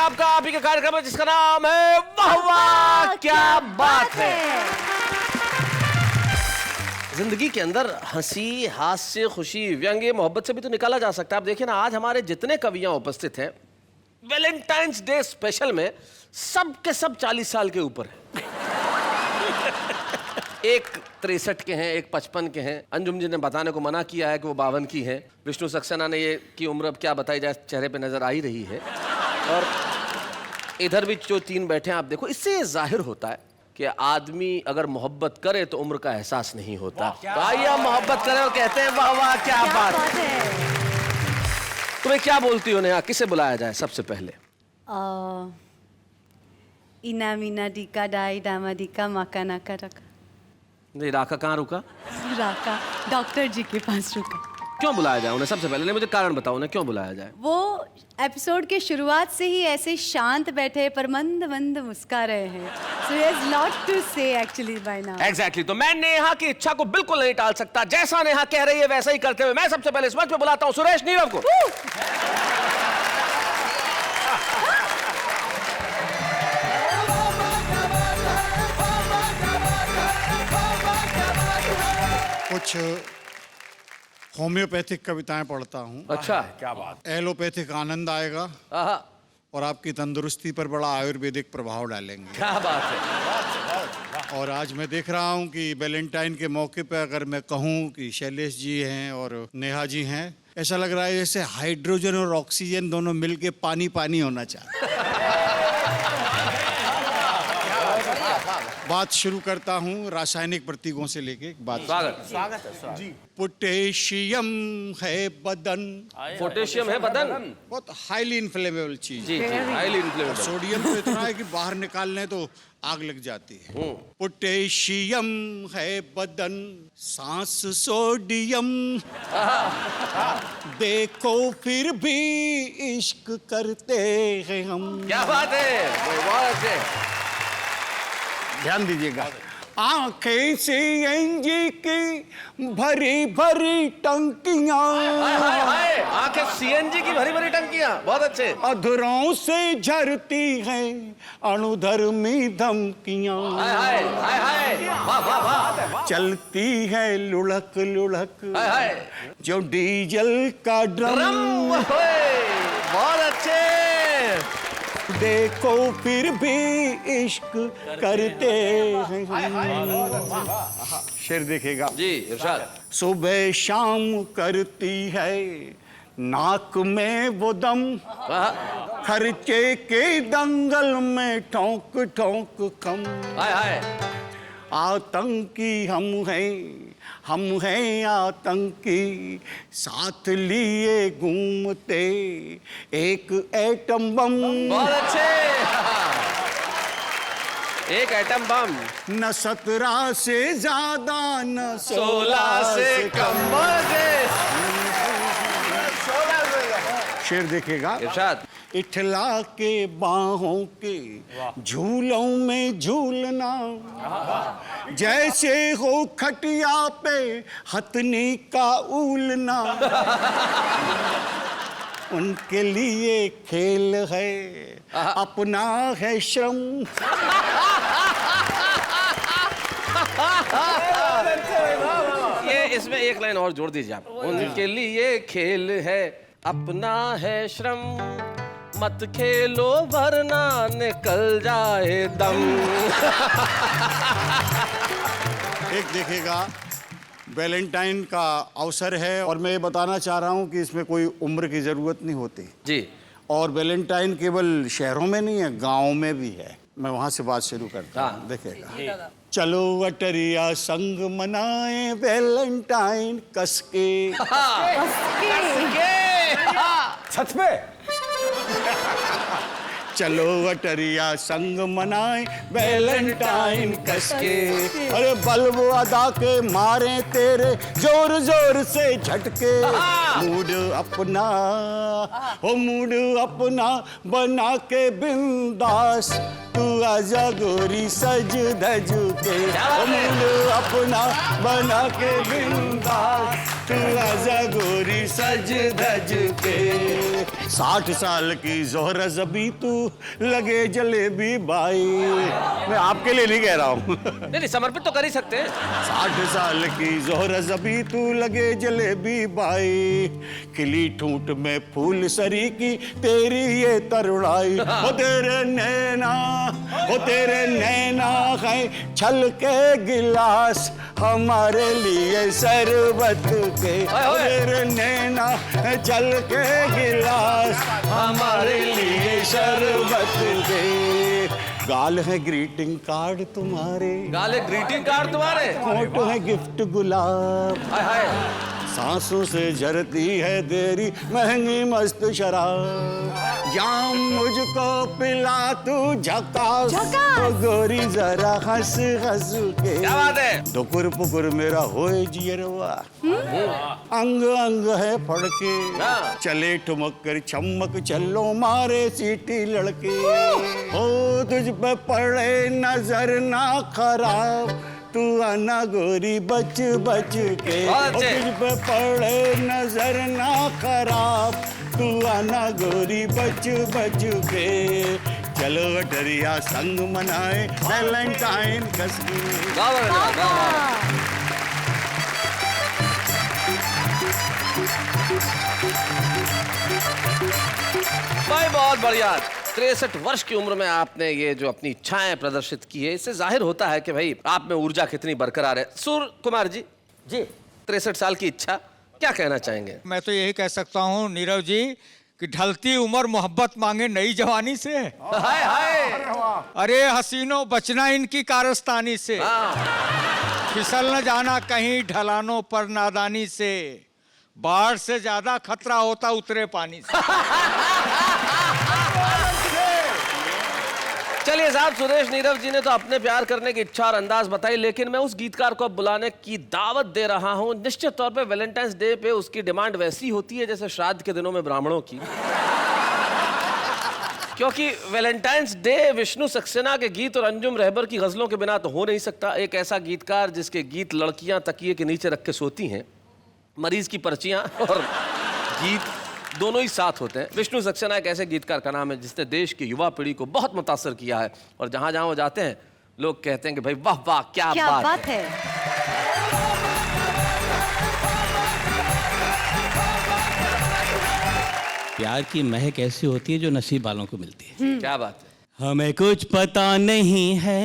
आपका आप ही का कार्यक्रम है जिसका नाम है वाह वाह क्या बात है। जिंदगी के अंदर हंसी, हास्य, खुशी, व्यंग्य, मोहब्बत से भी तो निकाला जा सकता है। आप देखिए ना, आज हमारे जितने कवियां उपस्थित हैं वैलेंटाइंस डे स्पेशल में सब के सब 40 साल के ऊपर हैं। एक 63 के हैं, एक 55 के हैं। अंजुम जी ने बताने को मना किया है कि वो 52 की हैं। विष्णु सक्सेना ने ये की उम्र अब क्या बताई जाए, चेहरे पे नजर आ ही रही है। और इधर भी जो 3 बैठे हैं आप देखो, इससे ये जाहिर होता है कि आदमी अगर मोहब्बत करे तो उम्र का एहसास नहीं होता। तो आइए हम मोहब्बत करें और कहते हैं वाह वाह क्या बात है। तुम्हें क्या बोलती हो नेहा, किसे बुलाया जाए सबसे पहले? इना मीना डिका डाई डामा डिका माका नाका रखा। नहीं, राका कहाँ रुका? राका डॉक्टर जी के पास रुका। क्यों बुलाया जाए उन्हें सबसे पहले? नहीं, मुझे कारण बताओ उन्हें क्यों बुलाया जाए। वो एपिसोड के शुरुआत से ही ऐसे शांत बैठे पर मंद मंद मुस्का रहे हैं। So he has lot to say actually by now. Exactly. तो मैं नेहा की इच्छा को बिल्कुल नहीं टाल सकता। जैसा नेहा कह रही है वैसा ही करते हुए मैं सबसे पहले इस मंच पे बुलाता हूँ सुरेश नीरव को। कुछ होम्योपैथिक कविताएं पढ़ता हूँ। अच्छा, क्या बात। एलोपैथिक आनंद आएगा आहा, और आपकी तंदुरुस्ती पर बड़ा आयुर्वेदिक प्रभाव डालेंगे। क्या बात है। और आज मैं देख रहा हूँ कि वैलेंटाइन के मौके पर अगर मैं कहूँ कि शैलेश जी हैं और नेहा जी हैं, ऐसा लग रहा है जैसे हाइड्रोजन और ऑक्सीजन दोनों मिलके पानी पानी होना चाहिए। बात शुरू करता हूँ रासायनिक प्रतीकों से लेके बात। स्वागत जी। पोटेशियम है बदन, पोटेशियम है बदन, बहुत हाईली इन्फ्लेमेबल चीज। जी जी, हाईली इन्फ्लेमेबल। सोडियम तो इतना है कि बाहर निकालने तो आग लग जाती है। पोटेशियम है बदन, सांस सोडियम, देखो फिर भी इश्क करते हैं हम। क्या बात है, बहुत अच्छे। ध्यान दीजिएगा। आंखें से एनजी की भरी भरी टंकियां, आंखें सीएनजी की भरी भरी टंकियां, बहुत अच्छे। अधरों से झरती हैं अणुधर्मी धमकियां, हाय हाय हाय, वाह वाह वाह, चलती है लुढ़क लुढ़क हाय हाय, जो डीजल का ड्रम। बहुत अच्छे। देखो फिर भी इश्क करते हैं। शेर देखेगा जी इरशाद। सुबह शाम करती है नाक में वो दम, खर्चे के दंगल में ठोक ठोक कम। हाय हाय, आतंकी हम हैं आतंकी, साथ लिए घूमते एक एटम बम। बहुत अच्छे। एक एटम बम, न 17 से ज्यादा न 16 से कम। शेर देखेगा इरशाद। इठला के बाहों के झूलों में झूलना, जैसे हो खटिया पे हथनी का ऊलना। उनके लिए खेल है अपना है श्रम। ये इसमें एक लाइन और जोड़ दीजिए आप। उनके लिए खेल है अपना है श्रम, मत खेलो वरना निकल जाए दम। एक देखेगा वैलेंटाइन का अवसर है और मैं ये बताना चाह रहा हूँ कि इसमें कोई उम्र की जरूरत नहीं होती जी। और वैलेंटाइन केवल शहरों में नहीं है, गाँव में भी है। मैं वहाँ से बात शुरू करता हूँ। देखेगा। चलो अटरिया संग मनाए वैलेंटाइन कसके। छत पे। चलो अटरिया संग मनाए वैलेंटाइन कसके, अरे बल्ब अदा के मारे तेरे जोर जोर से झटके। मूड अपना हो मूड अपना बना के बिंदास, तू आजा गोरी सज धज के। मूड अपना बना के बिंदास, तू आजा गोरी सज धज के। 60 साल की जोहरा जबी तू लगे जलेबी बाई। मैं आपके लिए नहीं कह रहा हूँ। नहीं, समर्पित तो कर ही सकते हैं। 60 साल की जोहरा जबी तू लगे जलेबी बाई, खिली ठूंठ में फूल सरी की तेरी ये तरुणाई। हो तेरे नैना, हो तेरे नैना है छल के गिलास हमारे लिए शरबत के। तेरे नैना छल के गिलास हमारे लिए शरबत के। गाल है ग्रीटिंग कार्ड तुम्हारे, गाल है ग्रीटिंग कार्ड तुम्हारे, होंठ है गिफ्ट गुलाब, हाय हाय, सांसों से झरती है तेरी महंगी मस्त शराब। जाम मुझको पिला तू झकास, ओ गोरी जरा हंस हंस के। क्या बात है? दुपुर पुकुर मेरा होए जियरवा, अंग अंग है फड़के, हाँ। चले ठुमक कर चमक चलो मारे सीटी लड़के। हो तुझ पे पड़े नजर ना खराब, तू आना गोरी बच बच के। तुझ पे पड़े नजर ना खराब, तू आना गोरी बच बच के। चलो अटरिया संग मनाए वैलेंटाइन कस के। भाई बहुत बढ़िया। 63 वर्ष की उम्र में आपने ये जो अपनी इच्छाएं प्रदर्शित की है, इससे जाहिर होता है कि भाई आप में ऊर्जा कितनी बरकरार है। सूर्य कुमार जी, 63 साल की इच्छा, क्या कहना चाहेंगे? मैं तो यही कह सकता हूँ नीरव जी कि ढलती उम्र मोहब्बत मांगे नई जवानी से। हाय हाय, अरे हसीनों बचना इनकी कारस्तानी से, फिसल न जाना कहीं ढलानों पर नादानी से, बाढ़ से ज्यादा खतरा होता उतरे पानी से। चलिए साहब, सुरेश नीरव जी ने तो अपने प्यार करने की इच्छा और अंदाज बताई, लेकिन मैं उस गीतकार को अब बुलाने की दावत दे रहा हूं। निश्चित तौर पे वैलेंटाइंस डे पे उसकी डिमांड वैसी होती है जैसे श्राद्ध के दिनों में ब्राह्मणों की। क्योंकि वैलेंटाइंस डे विष्णु सक्सेना के गीत और अंजुम रहबर की गजलों के बिना तो हो नहीं सकता। एक ऐसा गीतकार जिसके गीत लड़कियां तकिए के नीचे रख के सोती हैं, मरीज की पर्चियां और गीत दोनों ही साथ होते हैं। विष्णु सक्सेना एक ऐसे गीतकार का नाम है जिसने देश की युवा पीढ़ी को बहुत मुतासर किया है, और जहां जहां वो जाते हैं लोग कहते हैं कि भाई वाह वाह क्या बात है। प्यार की महक ऐसी होती है जो नसीब वालों को मिलती है। क्या बात है? हमें कुछ पता नहीं है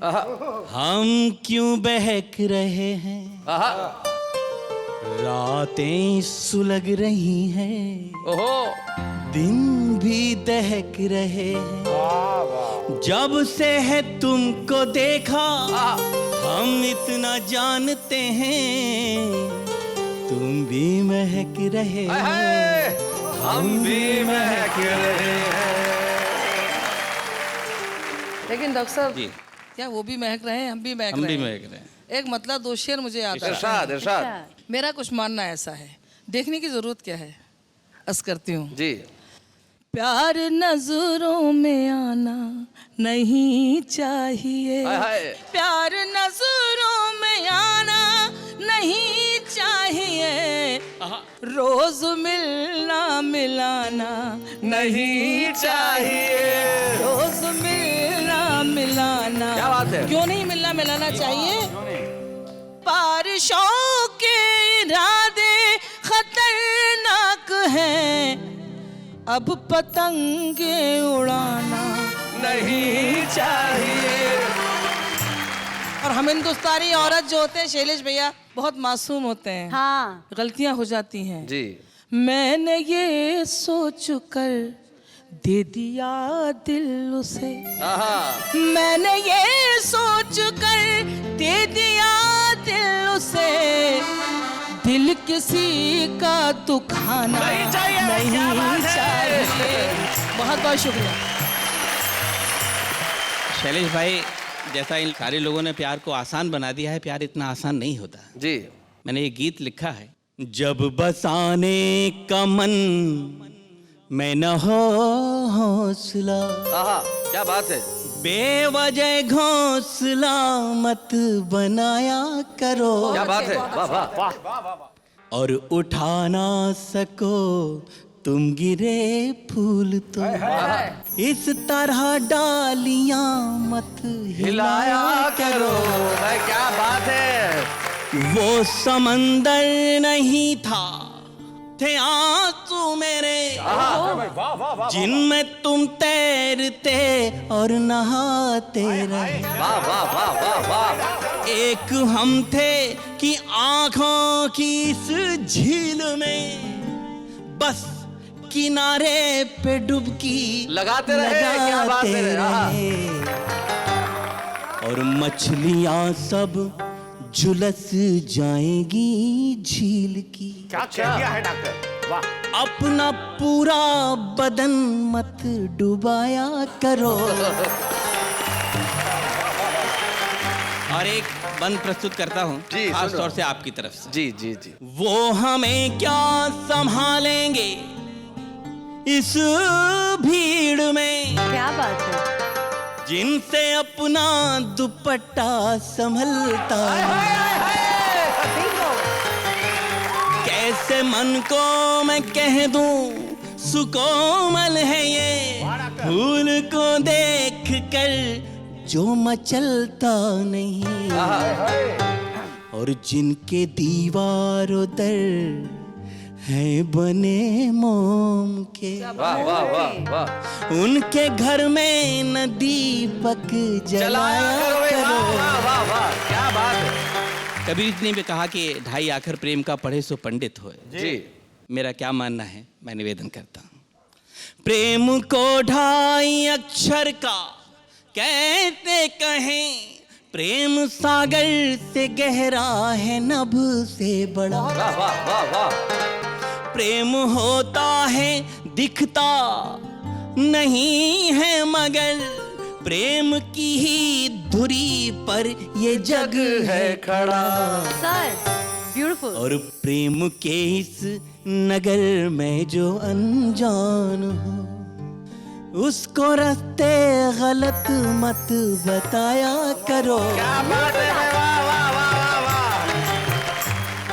आहा, हम क्यों बहक रहे हैं, आहा, रातें सुलग रही हैं, ओहो, दिन भी दहक रहे हैं। जब से है तुमको देखा हम इतना जानते हैं, तुम भी महक रहे हाय हो, हाय, हम भी महक रहे हैं। लेकिन डॉक्टर साहब जी। क्या वो भी महक रहे हैं, हम भी महक हम रहे भी हैं? महक रहे हैं। एक मतलब दो शेर मुझे याद आ रहा है। इरशाद इरशाद। मेरा कुछ मानना ऐसा है, देखने की जरूरत क्या है, अर्ज करती हूँ। जी, प्यार नजरों में आना नहीं चाहिए, हाय हाय, प्यार नजरों में आना नहीं चाहिए, रोज मिलना मिलाना नहीं चाहिए, रोज मिलना मिलाना। क्या बात है? क्यों नहीं मिलना मिलाना चाहिए? बारिशों के इरादे खतरनाक हैं, अब पतंगे उड़ाना नहीं चाहिए। और हम हिंदुस्तानी औरत जो होते हैं शैलेश भैया बहुत मासूम होते हैं, हाँ, गलतियां हो जाती हैं। जी, मैंने ये सोच कर दे दिया दिल उसे, आहा, मैंने ये सोच कर दे दिया दिल उसे, दिल किसी का दुखाना नहीं चाहिए, नहीं क्या बात है? चाहिए। बहुत बहुत शुक्रिया। शैलेश भाई, जैसा इन सारे लोगों ने प्यार को आसान बना दिया है, प्यार इतना आसान नहीं होता। जी, मैंने ये गीत लिखा है, जब बसाने का मन मैं न हो हौसला, आहा, क्या बात है? बेवजह घोंसला मत बनाया करो, क्या बात है? वाह वाह, और उठा ना सको तुम गिरे फूल तो इस तरह डालियां मत हिलाया करो। भाई क्या बात है। वो समंदर नहीं था, थे आंसू मेरे जिनमें तुम तैरते और नहाते रहे। वाह वाह वाह वाह वाह। एक हम थे कि आंखों की इस झील में बस किनारे पे डुबकी लगाते रहे, क्या बात है। रहे। और मछलियां सब झुलस जाएंगी झील की। क्या कह दिया है डॉक्टर, वाह। अपना पूरा बदन मत डुबाया करो। और एक बंद प्रस्तुत करता हूँ जी, खास सुनो। तौर से आपकी तरफ से। जी जी जी। वो हमें क्या संभालेंगे इस भीड़ में, क्या बात है। जिनसे अपना दुपट्टा संभलता है। कैसे मन को मैं कह दूं सुकोमल है ये, फूल को देख कर जो मचलता नहीं। और जिनके दीवारों दर हैं बने मोम के, वाह वाह वाह वाह। उनके घर में न दीपक जलाया करो। वाह करो। वाह वाह वाह, क्या बात है। कबीर ने भी कहा कि ढाई आखर प्रेम का पढ़े सो पंडित होए। जी। मेरा क्या मानना है, मैं निवेदन करता हूँ। प्रेम को ढाई अक्षर का कहते कहें, प्रेम सागर से गहरा है नभ से बड़ा। वाह वाह वाह वाह। प्रेम होता है दिखता नहीं है, मगर प्रेम की ही धुरी पर ये जग है खड़ा। Sir beautiful. और प्रेम के इस नगर में जो अनजान हो, उसको रास्ते गलत मत बताया करो। क्या बात है। वाह वाह वाह वाह वाह।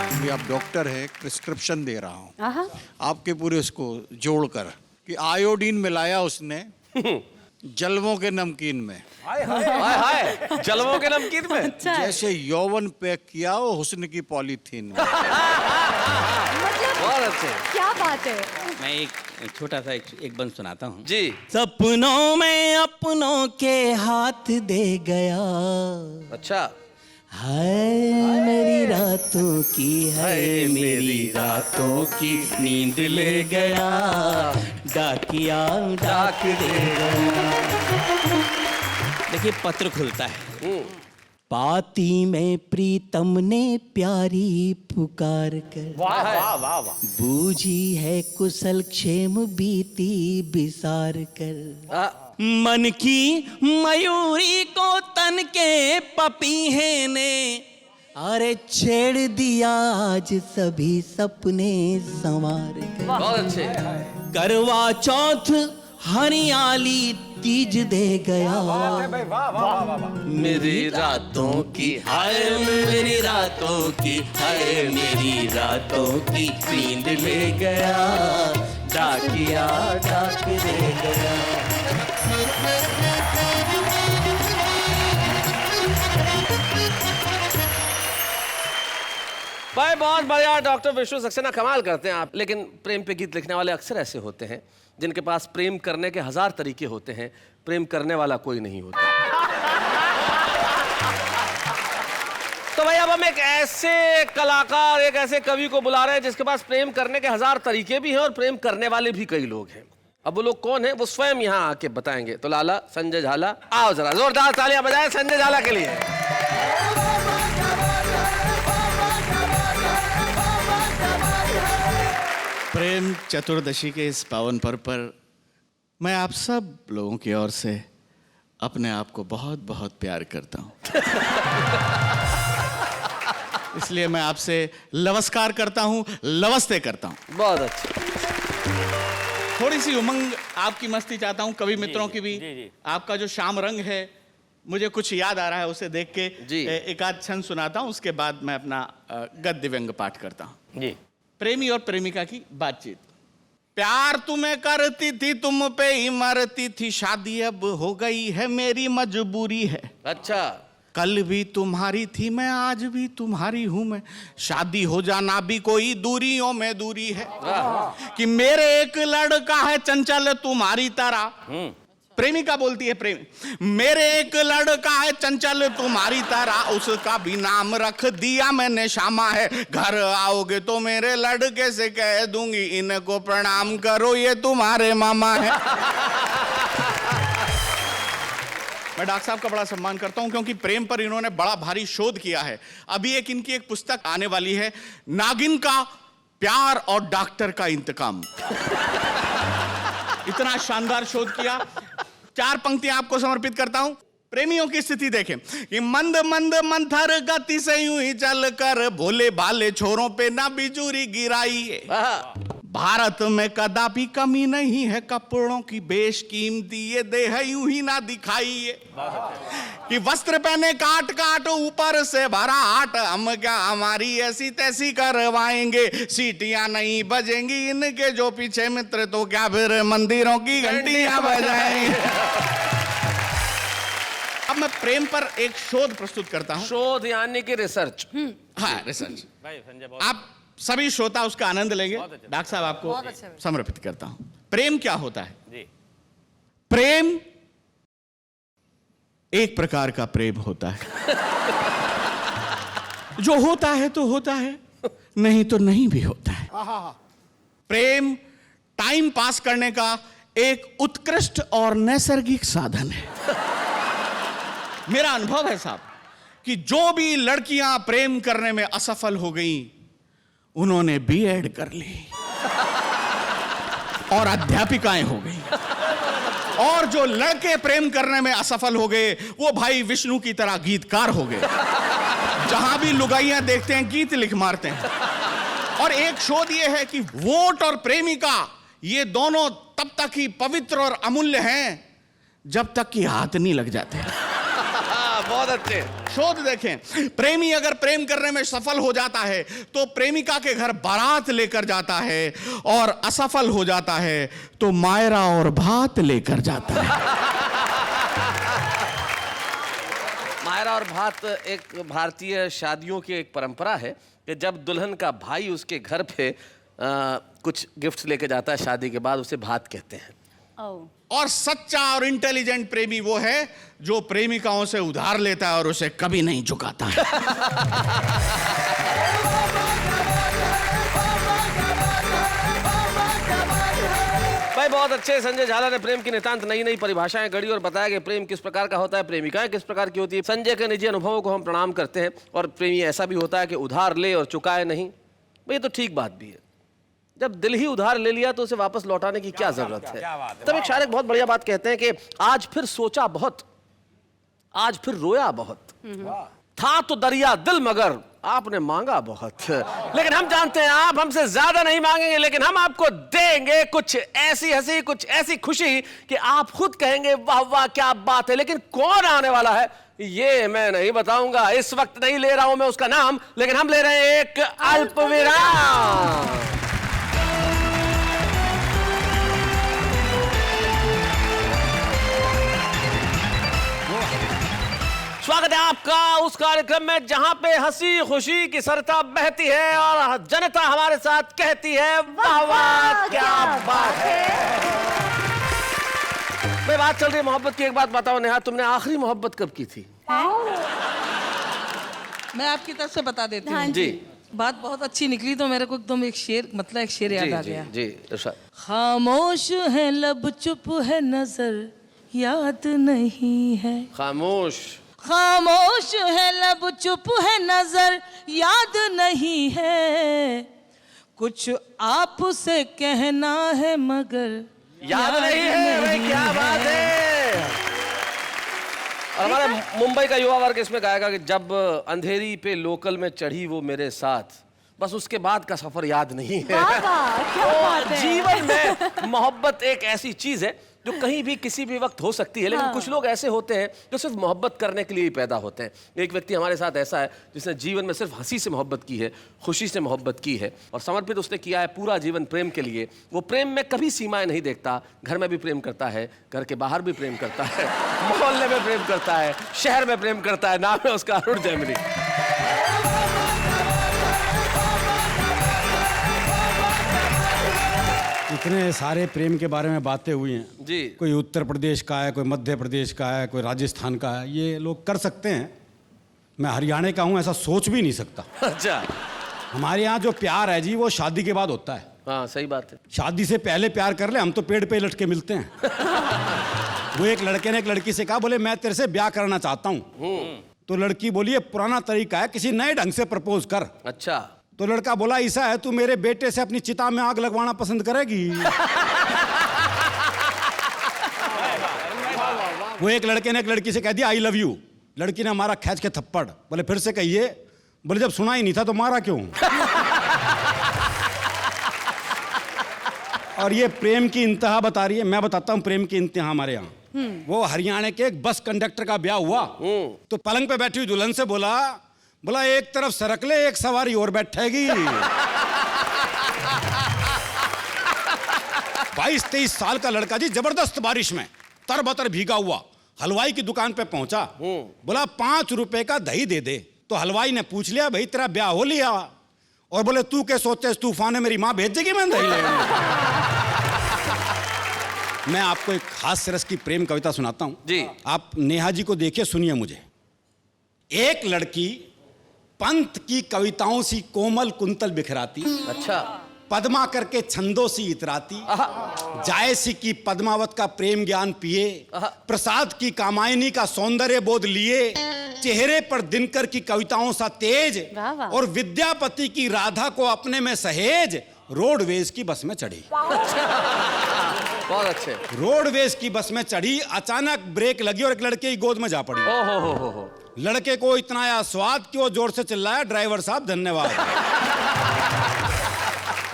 अभी आप डॉक्टर है, प्रिस्क्रिप्शन दे रहा हूँ आहा। आपके पूरे उसको जोड़कर कि आयोडीन मिलाया उसने जलवों के नमकीन में, हाय हाय। जलवों के नमकीन में। अच्छा है। जैसे यौवन पैक किया हो हुस्न की पॉलीथीन में। बहुत अच्छे। क्या बात है। मैं एक छोटा सा एक बंद सुनाता हूँ। जी। सपनों में अपनों के हाथ दे गया, अच्छा। हाय मेरी रातों की, हाय मेरी रातों की नींद ले गया, डाकिया डाक दे गया। देखिए पत्र खुलता है। पाती में प्रीतम ने प्यारी पुकार कर, वाह वाह वाह वाह। बूझी है कुशल क्षेम बीती बिसार कर। मन की मयूरी को तन के पपीहे ने, अरे छेड़ दिया आज सभी सपने संवार कर। बहुत अच्छे। करवा चौथ हरियाली तीज दे गया, भाई वाह वाह वाह वाह। मेरी रातों की, हाय मेरी रातों की, हाय मेरी रातों की नींद ले गया, डाकिया डाक दे गया। भाई बहुत बढ़िया। डॉक्टर विष्णु सक्सेना कमाल करते हैं आप। लेकिन प्रेम पे गीत लिखने वाले अक्सर ऐसे होते हैं जिनके पास प्रेम करने के 1000 तरीके होते हैं, प्रेम करने वाला कोई नहीं होता। तो भाई अब हम एक ऐसे कलाकार, एक ऐसे कवि को बुला रहे हैं जिसके पास प्रेम करने के 1000 तरीके भी हैं और प्रेम करने वाले भी कई लोग हैं। अब वो लोग कौन है वो स्वयं यहाँ आके बताएंगे। तो लाला संजय झाला, आओ जरा जोरदार तालियां बजाएं संजय झाला के लिए। प्रेम चतुर्दशी के इस पावन पर्व पर मैं आप सब लोगों की ओर से अपने आप को बहुत बहुत प्यार करता हूँ। इसलिए मैं आपसे नमस्कार करता हूँ, नमस्ते करता हूँ। बहुत अच्छा। थोड़ी सी उमंग आपकी मस्ती चाहता हूँ, कवि मित्रों की भी। आपका जो शाम रंग है मुझे कुछ याद आ रहा है, उसे देख के जी। एक आध छंद सुनाता हूँ, उसके बाद मैं अपना गद्य व्यंग पाठ करता हूँ। जी। प्रेमी और प्रेमिका की बातचीत। प्यार तुम्हें करती थी, तुम पे ही मरती थी, शादी अब हो गई है, मेरी मजबूरी है। अच्छा, कल भी तुम्हारी थी मैं, आज भी तुम्हारी हूं मैं, शादी हो जाना भी कोई दूरियों में दूरी है। कि मेरे एक लड़का है चंचल तुम्हारी तरह, प्रेमिका बोलती है प्रेम, मेरे एक लड़का है चंचल तुम्हारी तरह, उसका भी नाम रख दिया मैंने श्यामा है। घर आओगे तो मेरे लड़के से कह दूंगी, इनको प्रणाम करो ये तुम्हारे मामा है। मैं डॉक्टर साहब का बड़ा सम्मान करता हूं क्योंकि प्रेम पर इन्होंने बड़ा भारी शोध किया है। अभी इनकी एक पुस्तक आने वाली है, नागिन का प्यार और डॉक्टर का इंतकाम। इतना शानदार शोध किया। 4 पंक्तियां आपको समर्पित करता हूं। प्रेमियों की स्थिति देखें कि मंद मंद मंथर गति से यूं ही चल कर, भोले भाले छोरों पे ना बिजूरी गिराइए। भारत में कदापि कमी नहीं है कपड़ों की, बेशकीमती ये देह यूं ही ना दिखाइए। कि वस्त्र पहने काट काट ऊपर से भरा हाट, हम क्या हमारी ऐसी तैसी करवाएंगे, सीटियां नहीं बजेंगी इनके जो पीछे मित्र, तो क्या फिर मंदिरों की घंटियां बजाएंगे। अब मैं प्रेम पर एक शोध प्रस्तुत करता हूं। शोध यानी कि रिसर्च। हाँ, रिसर्च। आप सभी श्रोता उसका आनंद लेंगे। डॉक्टर साहब आपको समर्पित करता हूं। प्रेम क्या होता है जी? प्रेम एक प्रकार का प्रेम होता है, जो होता है तो होता है, नहीं तो नहीं भी होता है। प्रेम टाइम पास करने का एक उत्कृष्ट और नैसर्गिक साधन है। मेरा अनुभव है साहब कि जो भी लड़कियां प्रेम करने में असफल हो गईं, उन्होंने बीएड कर ली और अध्यापिकाएं हो गई। और जो लड़के प्रेम करने में असफल हो गए, वो भाई विष्णु की तरह गीतकार हो गए। जहां भी लुगाइयां देखते हैं गीत लिख मारते हैं। और एक शोध ये है कि वोट और प्रेमिका ये दोनों तब तक ही पवित्र और अमूल्य हैं जब तक कि हाथ नहीं लग जाते। बहुत अच्छे शोध देखें। प्रेमी अगर प्रेम करने में सफल हो जाता है तो प्रेमिका के घर बारात लेकर जाता है, और असफल हो जाता है तो मायरा और भात लेकर जाता है। मायरा और भात एक भारतीय शादियों की एक परंपरा है कि जब दुल्हन का भाई उसके घर पे कुछ गिफ्ट्स लेके जाता है शादी के बाद, उसे भात कहते हैं। और सच्चा और इंटेलिजेंट प्रेमी वो है जो प्रेमिकाओं से उधार लेता है और उसे कभी नहीं चुकाता है। भाई बहुत अच्छे संजय झाला ने प्रेम की नितांत नई नई परिभाषाएं गढ़ी और बताया कि प्रेम किस प्रकार का होता है, प्रेमिकाएं किस प्रकार की होती है। संजय के निजी अनुभवों को हम प्रणाम करते हैं। और प्रेमी ऐसा भी होता है कि उधार ले और चुकाए नहीं। भाई ये तो ठीक बात भी है, जब दिल ही उधार ले लिया तो उसे वापस लौटाने की क्या जरूरत है। तब एक शायर एक बहुत बढ़िया बात कहते हैं कि आज फिर सोचा बहुत, आज फिर रोया बहुत, था तो दरिया दिल मगर आपने मांगा बहुत। लेकिन हम जानते हैं आप हमसे ज्यादा नहीं मांगेंगे, लेकिन हम आपको देंगे कुछ ऐसी हंसी, कुछ ऐसी खुशी कि आप खुद कहेंगे वाह वाह क्या बात है। लेकिन कौन आने वाला है ये मैं नहीं बताऊंगा, इस वक्त नहीं ले रहा हूं मैं उसका नाम, लेकिन हम ले रहे हैं एक अल्प विराम। स्वागत है आपका उस कार्यक्रम में जहां पे हंसी खुशी की सरता बहती है और जनता हमारे साथ कहती है वाह वाह क्या बात है। भाई बात चल रही है मोहब्बत की। एक बात बताओ नेहा, तुमने आखिरी मोहब्बत कब की थी? मैं आपकी तरफ से बता देती हूँ। जी बात बहुत अच्छी निकली तो मेरे को एकदम एक शेर याद आ गया। जी इरशाद। खामोश है लब, चुप है नजर, याद नहीं है। खामोश खामोश है लब, चुप है नजर, याद नहीं है। कुछ आपसे कहना है मगर याद नहीं है। भाई क्या बात है। और हमारा मुंबई का युवा वर्ग इसमें गाएगा कि जब अंधेरी पे लोकल में चढ़ी वो मेरे साथ, बस उसके बाद का सफर याद नहीं है। वाह वाह, क्या बात है। जीवन में मोहब्बत एक ऐसी चीज है जो कहीं भी किसी भी वक्त हो सकती है, लेकिन कुछ लोग ऐसे होते हैं जो सिर्फ मोहब्बत करने के लिए ही पैदा होते हैं। एक व्यक्ति हमारे साथ ऐसा है जिसने जीवन में सिर्फ हंसी से मोहब्बत की है, खुशी से मोहब्बत की है और समर्पित उसने किया है पूरा जीवन प्रेम के लिए। वो प्रेम में कभी सीमाएं नहीं देखता, घर में भी प्रेम करता है, घर के बाहर भी प्रेम करता है, मोहल्ले में प्रेम करता है, शहर में प्रेम करता है। नाम है उसका अरुण जैमिनी। इतने सारे प्रेम के बारे में बातें हुई हैं जी। कोई उत्तर प्रदेश का है, कोई मध्य प्रदेश का है, कोई राजस्थान का है, ये लोग कर सकते हैं। मैं हरियाणा का हूँ, ऐसा सोच भी नहीं सकता। अच्छा। हमारे यहाँ जो प्यार है जी वो शादी के बाद होता है। हाँ सही बात है। शादी से पहले प्यार कर ले, हम तो पेड़ पे लटके मिलते हैं। वो एक लड़के ने एक लड़की से कहा, बोले मैं तेरे से ब्याह करना चाहता हूँ। तो लड़की बोली ये पुराना तरीका है, किसी नए ढंग से प्रपोज कर। अच्छा। तो लड़का बोला ऐसा है, तू मेरे बेटे से अपनी चिता में आग लगवाना पसंद करेगी? वो एक लड़के ने एक लड़की से कह दिया आई लव यू। लड़की ने मारा खींच के थप्पड़। बोले फिर से कहिए। बोले जब सुना ही नहीं था तो मारा क्यों? और ये प्रेम की इंतहा बता रही है। मैं बताता हूँ प्रेम की इंतहा हमारे यहाँ। वो हरियाणा के एक बस कंडक्टर का ब्याह हुआ तो पलंग पे बैठी हुई दुल्हन से बोला एक तरफ सरक ले, एक सवारी और बैठेगी। 22-23 साल का लड़का जी जबरदस्त बारिश में तरबतर भीगा हुआ हलवाई की दुकान पे पहुंचा। बोला 5 रुपए का दही दे दे। तो हलवाई ने पूछ लिया भाई तेरा ब्याह हो लिया? और बोले तू क्या सोचते इस तूफान में मेरी माँ भेज देगी मैं दही लेने? मैं आपको एक खास रस की प्रेम कविता सुनाता हूं जी। आप नेहा जी को देखिए, सुनिए मुझे। एक लड़की पंत की कविताओं सी कोमल कुंतल बिखराती, अच्छा। पद्मा करके छंदों सी इतराती, जायसी की पद्मावत का प्रेम ज्ञान पिए, प्रसाद की कामायनी का सौंदर्य बोध लिए, चेहरे पर दिनकर की कविताओं सा तेज, वाह वाह। और विद्यापति की राधा को अपने में सहेज, रोडवेज की बस में चढ़ी। बहुत अच्छे। रोडवेज की बस में चढ़ी, अचानक ब्रेक लगी और एक लड़के की गोद में जा पड़ी। हो। लड़के को इतना आया स्वाद कि वो जोर से चिल्लाया ड्राइवर साहब धन्यवाद।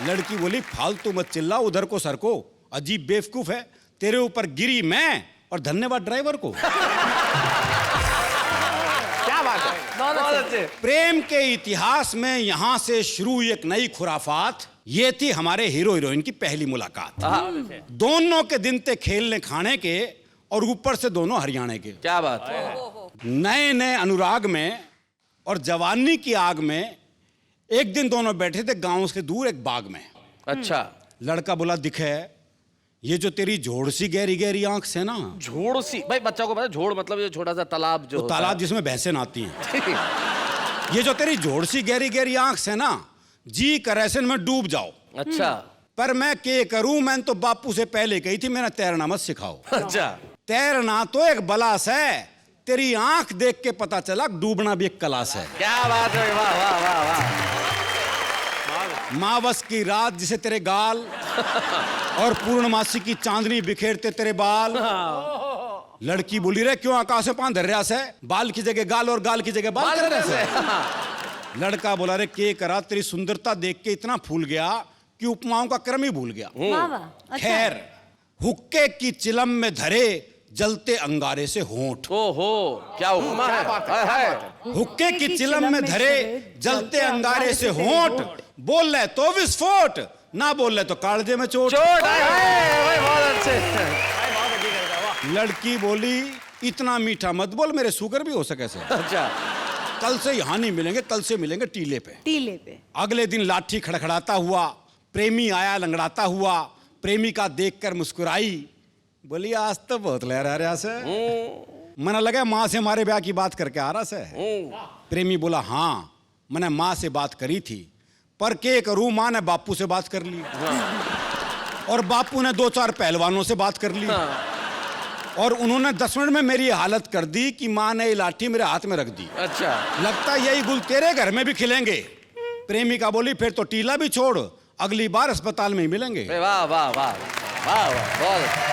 लड़की बोली फालतू मत चिल्ला, उधर को सर को, अजीब बेवकूफ है, तेरे ऊपर गिरी मैं और धन्यवाद ड्राइवर को। क्या बात है। बहुत अच्छे। प्रेम के इतिहास में यहां से शुरू एक नई खुराफात। ये थी हमारे हीरो हीरोइन की पहली मुलाकात। दोनों के दिन थे खेलने खाने के और ऊपर से दोनों हरियाणा के। क्या बात है। नए नए अनुराग में और जवानी की आग में एक दिन दोनों बैठे थे गांव से दूर एक बाग में। अच्छा। लड़का बोला दिखे ये जो तेरी झोड़ सी गहरी गहरी आंख से ना। झोड़ सी? भाई बच्चा को पता झोड़ मतलब ये छोटा सा तालाब जो होता तालाब जिसमें भैंसें नहाती हैं। है। ये जो तेरी झोड़ सी गहरी गहरी आंख से ना, जी करैसन में डूब जाओ। अच्छा। पर मैं के करूं, मैंने तो बापू से पहले कही थी मैंने तैरना मत सिखाओ। अच्छा। तैरना तो एक बलास है, तेरी आंख देख के पता चला डूबना भी एक कलास है। क्या बात है। वाह वाह वाह वाह। मावस की रात जिसे तेरे गाल और पूर्णमासी की चांदनी बिखेरते तेरे बाल। लड़की बोली रे क्यों आकाश में पांव धर रहा से, बाल की जगह गाल और गाल की जगह बाल कर रहा से। लड़का बोला रे के करा, तेरी सुंदरता देख के इतना फूल गया कि उपमाओं का क्रम ही भूल गया। वाह वाह, अच्छा। खैर हुक्के की चिलम में धरे जलते अंगारे से होंठ। ओहो क्या उपमा है। हाय। हुक्के की चिलम में धरे जलते अंगारे से होंठ, बोल रहे तो विस्फोट, ना बोल रहे तो कालजे में चोट। चोट। हाय बहुत अच्छे। लड़की बोली इतना मीठा मत बोल, मेरे शुगर भी हो सके से। अच्छा। कल से यहाँ नहीं मिलेंगे, कल से मिलेंगे टीले पे। टीले पे। अगले दिन लाठी खड़खड़ाता हुआ प्रेमी आया लंगड़ाता हुआ, प्रेमिका देखकर मुस्कुराई, बोली आज तो बहुत लहरा रहा से। मना लगा माँ से हमारे ब्याह की बात करके आ रहा से। प्रेमी बोला हाँ मैंने माँ से बात करी थी, पर के करूं, माँ ने बापू से बात कर ली और बापू ने 2-4 पहलवानों से बात कर ली और उन्होंने 10 मिनट में मेरी हालत कर दी कि माँ ने ये लाठी मेरे हाथ में रख दी। अच्छा। लगता यही गुल तेरे घर में भी खिलेंगे। प्रेमिका बोली फिर तो टीला भी छोड़, अगली बार अस्पताल में ही मिलेंगे। वाह वाह वाह वाह वाह बहुत।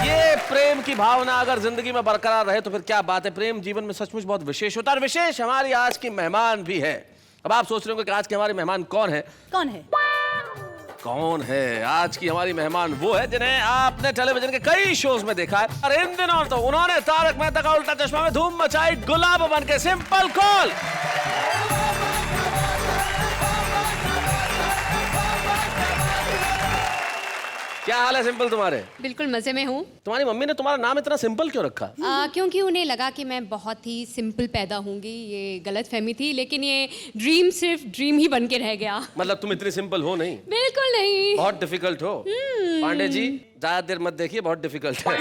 ये प्रेम की भावना अगर जिंदगी में बरकरार रहे तो फिर क्या बात है। प्रेम जीवन में सचमुच बहुत विशेष होता है, और विशेष हमारी आज की मेहमान भी है। अब आप सोच रहे हो कि आज के हमारे मेहमान कौन है? कौन है? कौन है आज की हमारी मेहमान? वो है जिन्हें आपने टेलीविजन के कई शोज में देखा है, और इन दिनों तो उन्होंने तारक मेहता का उल्टा चश्मा में धूम मचाई, गुलाब बन के। Simple call. क्या हाल है सिंपल तुम्हारे? बिल्कुल मजे में हूँ। तुम्हारी मम्मी ने तुम्हारा नाम इतना सिंपल क्यों रखा? क्योंकि उन्हें लगा कि मैं बहुत ही सिंपल पैदा होंगी। ये गलत फहमी थी, लेकिन ये ड्रीम सिर्फ ड्रीम ही बन के रह गया। मतलब तुम इतनी सिंपल हो नहीं? बिल्कुल नहीं। बहुत डिफिकल्ट हो। पांडे जी ज्यादा देर मत देखिए, बहुत डिफिकल्ट है।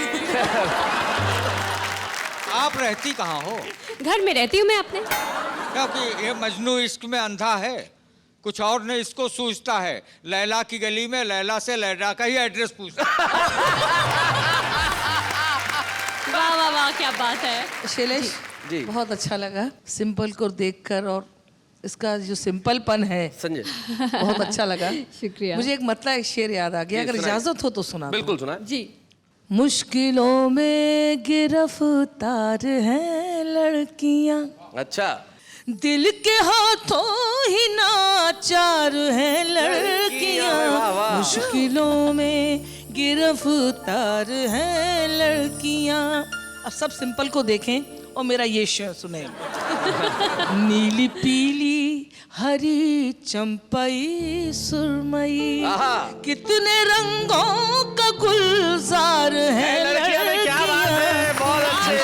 आप रहती कहाँ हो? घर में रहती हूँ मैं अपने। क्योंकि ये मजनू इश्क में अंधा है, कुछ और ने इसको सूझता है। लैला की गली में लैला से लैला का ही एड्रेस पूछता। वाह वाह वाह, क्या बात है। शैलेश जी। बहुत अच्छा लगा सिंपल को देखकर, और इसका जो सिंपलपन है संजय बहुत अच्छा लगा। शुक्रिया। मुझे एक मतलब एक शेर याद आ गया, जी, अगर सुनाइए। इजाजत हो तो सुना दो। बिल्कुल सुना। जी। मुश्किलों में गिरफ्तार हैं लड़कियां, अच्छा। दिल के हाथों ही नाचार हैं लड़कियां। वाह, वाह। मुश्किलों में गिरफ्तार हैं लड़कियां। अब सब सिंपल को देखें और मेरा ये शेर सुने। नीली पीली हरी चंपई सुरमई, आहा। कितने रंगों का गुलजार है लड़कियां में क्या बात है, बहुत अच्छे।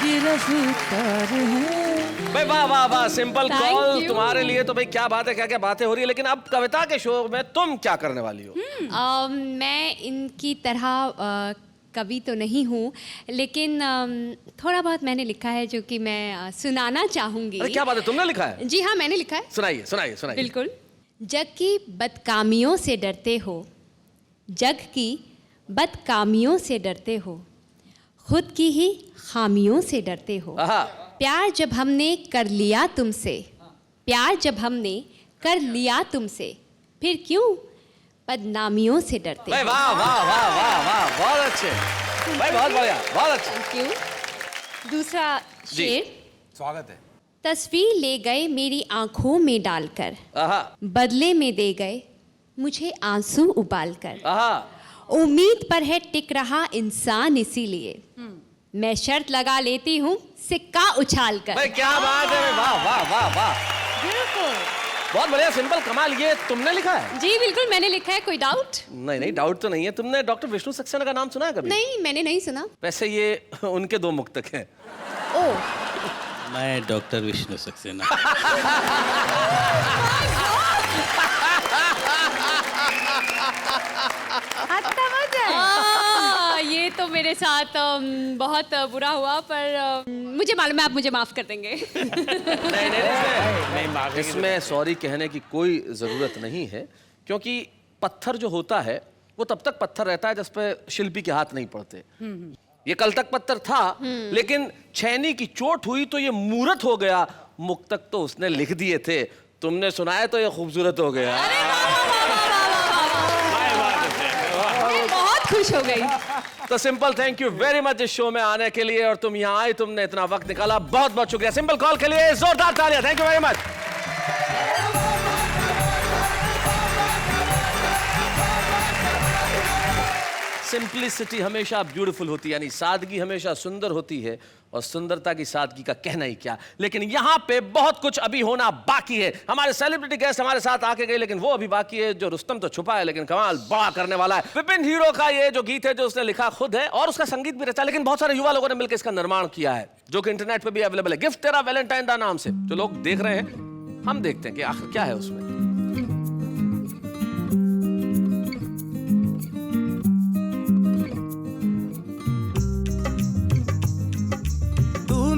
गिरफ्तार है। भाई वाह वाह वाह, सिंपल Thank कॉल you. तुम्हारे लिए तो भाई क्या बात है, क्या क्या बातें हो रही है। लेकिन अब कविता के शो में तुम क्या करने वाली हो? मैं इनकी तरह कवि तो नहीं हूँ, लेकिन थोड़ा बहुत मैंने लिखा है जो कि मैं सुनाना चाहूँगी। अरे क्या बात है, तुमने लिखा है? जी हाँ, मैंने लिखा है। सुनाइए सुनाइए सुनाइए। बिल्कुल। जग की बदकामियों से डरते हो, जग की बदकामियों से डरते हो, खुद की ही खामियों से डरते हो। आहा। प्यार जब हमने कर लिया तुमसे, प्यार जब हमने कर लिया तुमसे, फिर क्यों बदनामियों से डरते भाई हो। वाह वाह वाह वाह वाह, बहुत अच्छे भाई, बहुत बढ़िया, बहुत अच्छे। Thank you. दूसरा जी। शेर। स्वागत है। तस्वीर ले गए मेरी आंखों में डालकर, आहा बदले में दे गए मुझे आंसू उबालकर। आहा। उम्मीद पर है टिक रहा इंसान, इसीलिए मैं शर्त लगा लेती हूँ सिक्का उछाल कर। भाई क्या बात है, वाह वाह वाह वाह, बिल्कुल। बहुत बढ़िया, सिंपल, कमाल। ये तुमने लिखा है? जी बिल्कुल मैंने लिखा है। कोई डाउट? नहीं नहीं, डाउट तो नहीं है। तुमने डॉक्टर विष्णु सक्सेना का नाम सुना है कभी? नहीं, मैंने नहीं सुना। वैसे ये उनके दो मुक्तक हैं। ओ, मैं डॉक्टर विष्णु सक्सेना। ये तो मेरे साथ बहुत बुरा हुआ, पर मुझे मालूम है आप मुझे माफ कर देंगे। नहीं नहीं, नहीं, इसमें सॉरी कहने की कोई जरूरत नहीं है, क्योंकि पत्थर जो होता है वो तब तक पत्थर रहता है जब पे शिल्पी के हाथ नहीं पड़ते। ये कल तक पत्थर था, लेकिन छैनी की चोट हुई तो ये मूर्त हो गया। मुक्तक तो उसने लिख दिए थे, तुमने सुनाया तो ये खूबसूरत हो गया। मैं बहुत खुश हो गई। तो simple, thank you very much इस शो में आने के लिए, और तुम यहाँ आई, तुमने इतना वक्त निकाला, बहुत बहुत शुक्रिया। सिंपल कॉल के लिए जोरदार तालियां। Thank you very much. Simplicity हमेशा ब्यूटीफुल होती है, यानी सादगी हमेशा सुंदर होती है, और सुंदरता की सादगी का कहना ही क्या। लेकिन यहाँ पे बहुत कुछ अभी होना बाकी है। हमारे सेलिब्रिटी गेस्ट हमारे साथ आके गए, लेकिन वो अभी बाकी है। जो रुस्तम तो छुपा है, लेकिन कमाल बड़ा करने वाला है। विपिन हीरो का ये जो गीत है, जो उसने लिखा खुद है और उसका संगीत भी रचा, लेकिन बहुत सारे युवा लोगों ने मिलकर इसका निर्माण किया है, जो कि इंटरनेट पे भी अवेलेबल है। गिफ्ट तेरा वैलेंटाइन दा नाम से जो लोग देख रहे हैं, हम देखते हैं कि आखिर क्या है उसमें।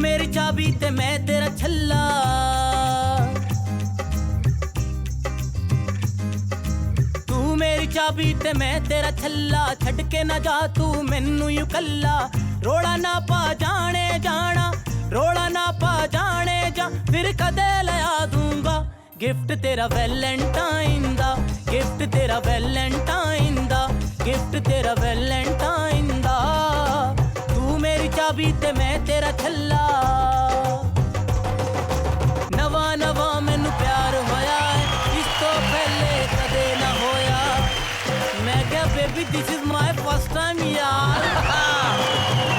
मेरी चाबी ते मैं तेरा छल्ला, तू मेरी चाबी ते मैं तेरा छल्ला, छड़ के ना जा तू मैनू यू कल्ला। रोड़ा ना पा जाने जाना, रोड़ा ना पा जाने जा, फिर कदे लया दूंगा गिफ्ट तेरा वैलेंटाइन दा, गिफ्ट तेरा वैलेंटाइन दा, गिफ्ट तेरा वैलेंटाइन ते मैं तेरा छल्ला नवा नवा मैनू प्यार होया है इस तो पहले कदे ना होया मैं क्या baby this is my first time यार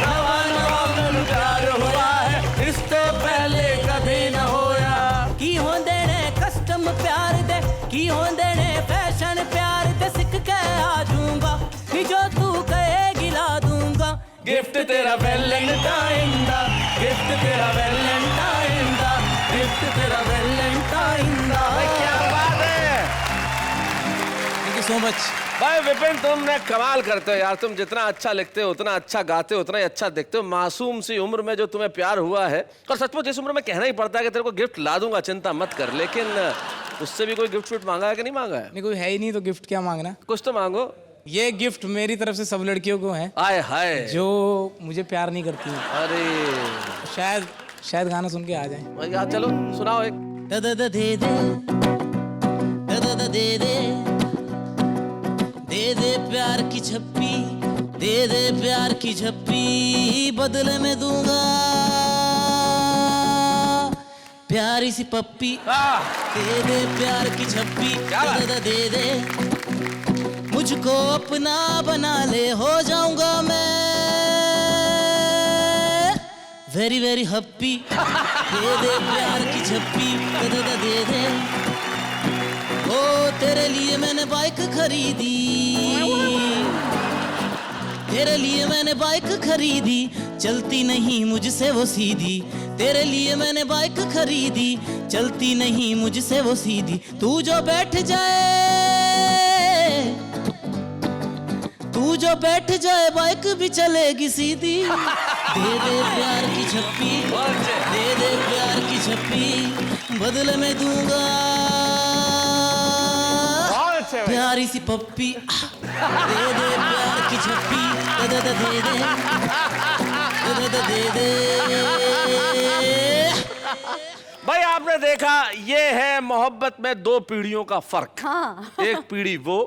नवा नवा मैनू प्यार होया है इस तो पहले कदे ना होया की होंदे ने कस्टम प्यार दे की होंदे ने फैशन प्यार दे सिख के आ जाऊंगा कि जो तू कहेगी ला दूंगा गिफ्ट तेरा वैलेंटाइन दा गिफ्ट तेरा वैलेंटाइन दा गिफ्ट तेरा वैलेंटाइन दा क्या बात है थैंक यू सो मच भाई विपिन, तुमने कमाल करते हो यार। तुम जितना अच्छा लिखते हो, उतना अच्छा गाते हो, उतना ही अच्छा दिखते हो। मासूम सी उम्र में जो तुम्हें प्यार हुआ है, और सचमुच इस उम्र में कहना ही पड़ता है कि तेरे को गिफ्ट ला दूंगा, चिंता मत कर। लेकिन उससे भी कोई गिफ्ट विफ्ट मांगा है कि नहीं मांगा है? नहीं, कोई है ही नहीं तो गिफ्ट क्या मांगना। कुछ तो मांगो। ये गिफ्ट मेरी तरफ से सब लड़कियों को है आए हाय जो मुझे प्यार नहीं करती हैं। अरे शायद गाना सुन के आ जाए। यार चलो सुनाओ एक। दे दे दे दे दे दे प्यार की झप्पी दे दे प्यार की झप्पी बदले में दूंगा प्यारी सी पप्पी दे दे प्यार की झप्पी दे दे मुझको अपना बना ले हो जाऊंगा मैं वेरी वेरी हैप्पी दे दे प्यार की झप्पी दे दे ओ तेरे लिए मैंने बाइक खरीदी तेरे लिए मैंने बाइक खरीदी चलती नहीं मुझसे वो सीधी तेरे लिए मैंने बाइक खरीदी चलती नहीं मुझसे वो सीधी तू जो बैठ जाए बाइक भी चलेगी सीधी दे दे प्यार की झप्पी दे दे प्यार की झप्पी बदले में दूंगा प्यारी सी पप्पी दे दे प्यार की झप्पी दे दे दे दे भाई आपने देखा, ये है मोहब्बत में दो पीढ़ियों का फर्क। हाँ। एक पीढ़ी वो,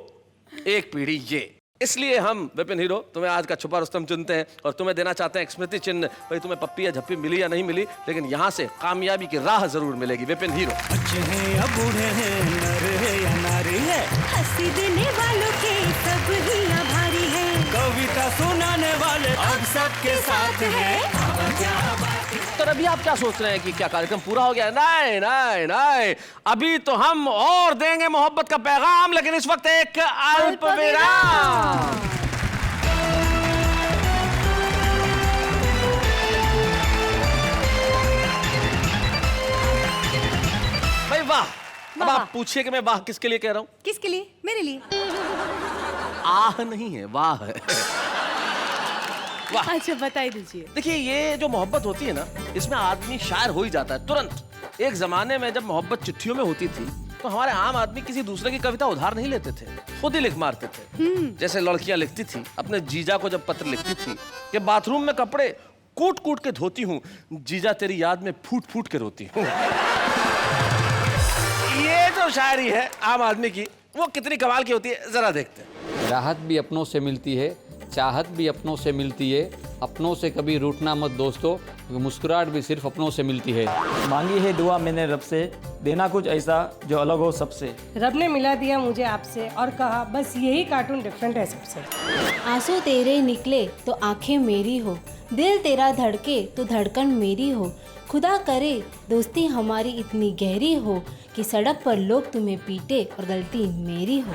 एक पीढ़ी ये। इसलिए हम विपिन हीरो तुम्हें आज का छुपा रुस्तम चुनते हैं और तुम्हें देना चाहते हैं एक स्मृति चिन्ह। भाई तुम्हें पप्पी या झप्पी मिली या नहीं मिली, लेकिन यहाँ से कामयाबी की राह जरूर मिलेगी। विपिन हीरो। बच्चे हैं या बूढ़े हैं, नर है या नारी है, हंसी देने वालों के सब ही आभारी है, कविता सुनाने वाले अब सबके साथ है। तो अभी आप क्या सोच रहे हैं कि क्या कार्यक्रम पूरा हो गया? नहीं नहीं नहीं, अभी तो हम और देंगे मोहब्बत का पैगाम, लेकिन इस वक्त एक अल्प विराम। भाई वाह। अब आप पूछिए कि मैं वाह किसके लिए कह रहा हूं? किसके लिए? मेरे लिए। आह नहीं है, वाह है। वाह। अच्छा बताई दीजिए। देखिए, ये जो मोहब्बत होती है ना, इसमें आदमी शायर हो ही जाता है तुरंत। एक जमाने में जब मोहब्बत चिट्ठियों में होती थी तो हमारे आम आदमी किसी दूसरे की कविता उधार नहीं लेते थे, खुद ही लिख मारते थे। जैसे लड़कियां लिखती थी अपने जीजा को, जब पत्र लिखती थी कि बाथरूम में कपड़े कूट कूट के धोती हूँ, जीजा तेरी याद में फूट फूट के रोती हूँ। ये जो शायरी है आम आदमी की, वो कितनी कमाल की होती है, जरा देखते हैं। राहत भी अपनों से मिलती है, चाहत भी अपनों से मिलती है, अपनों से कभी रूठना मत दोस्तों, मुस्कुराहट भी सिर्फ अपनों से मिलती है। मांगी है दुआ मैंने रब से, देना कुछ ऐसा जो अलग हो सबसे। रब ने मिला दिया मुझे आपसे और कहा बस यही कार्टून डिफरेंट है सबसे। आंसू तेरे निकले तो आंखें मेरी हो, दिल तेरा धड़के तो धड़कन मेरी हो, खुदा करे दोस्ती हमारी इतनी गहरी हो कि सड़क पर लोग तुम्हें पीटे और गलती मेरी हो।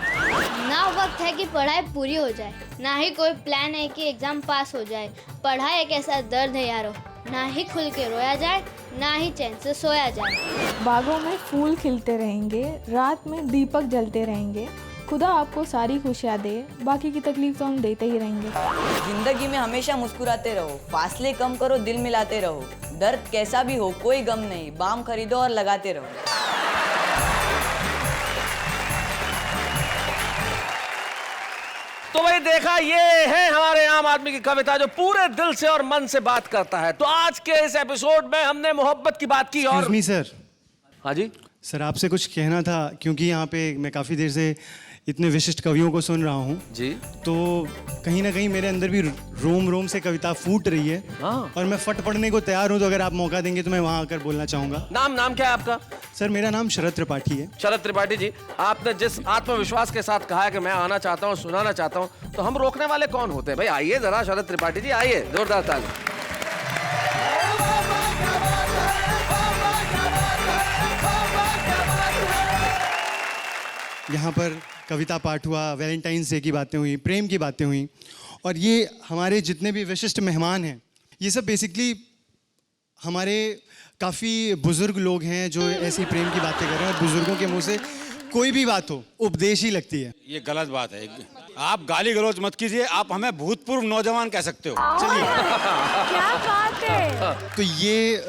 ना वक्त है कि पढ़ाई पूरी हो जाए, ना ही कोई प्लान है कि एग्जाम पास हो जाए। पढ़ाई एक ऐसा दर्द है यारो, ना ही खुल के रोया जाए, ना ही चैन से सोया जाए। बागों में फूल खिलते रहेंगे, रात में दीपक जलते रहेंगे, खुदा आपको सारी खुशियाँ दे, बाकी की तकलीफ तो हम देते ही रहेंगे। जिंदगी में हमेशा मुस्कुराते रहो, फासले कम करो, दिल मिलाते रहो, दर्द कैसा भी हो कोई गम नहीं, बाम खरीदो और लगाते रहो। तो भाई देखा, ये है हमारे आम आदमी की कविता जो पूरे दिल से और मन से बात करता है। तो आज के इस एपिसोड में हमने मोहब्बत की बात की और सर। हाँ जी सर, आपसे कुछ कहना था, क्योंकि यहाँ पे मैं काफ़ी देर से इतने विशिष्ट कवियों को सुन रहा हूँ जी, तो कहीं ना कहीं मेरे अंदर भी रोम रोम से कविता फूट रही है। और मैं फट पड़ने को तैयार हूँ, तो अगर आप मौका देंगे तो मैं वहाँ आकर बोलना चाहूँगा। नाम क्या है आपका? सर मेरा नाम शरद त्रिपाठी है। शरद त्रिपाठी जी, आपने जिस आत्मविश्वास के साथ कहा है कि मैं आना चाहता हूँ, सुनाना चाहता हूँ, तो हम रोकने वाले कौन होते हैं भाई? आइए जरा शरद त्रिपाठी जी, आइए, जोरदार ताली। यहाँ पर कविता पाठ हुआ, वैलेंटाइंस डे की बातें हुई, प्रेम की बातें हुई, और ये हमारे जितने भी विशिष्ट मेहमान हैं, ये सब बेसिकली हमारे काफ़ी बुजुर्ग लोग हैं जो ऐसी प्रेम की बातें कर रहे हैं। और बुजुर्गों के मुंह से कोई भी बात हो उपदेश ही लगती है। ये गलत बात है, आप गाली गलौज मत कीजिए, आप हमें भूतपूर्व नौजवान कह सकते हो। चलिए, क्या बात है। तो ये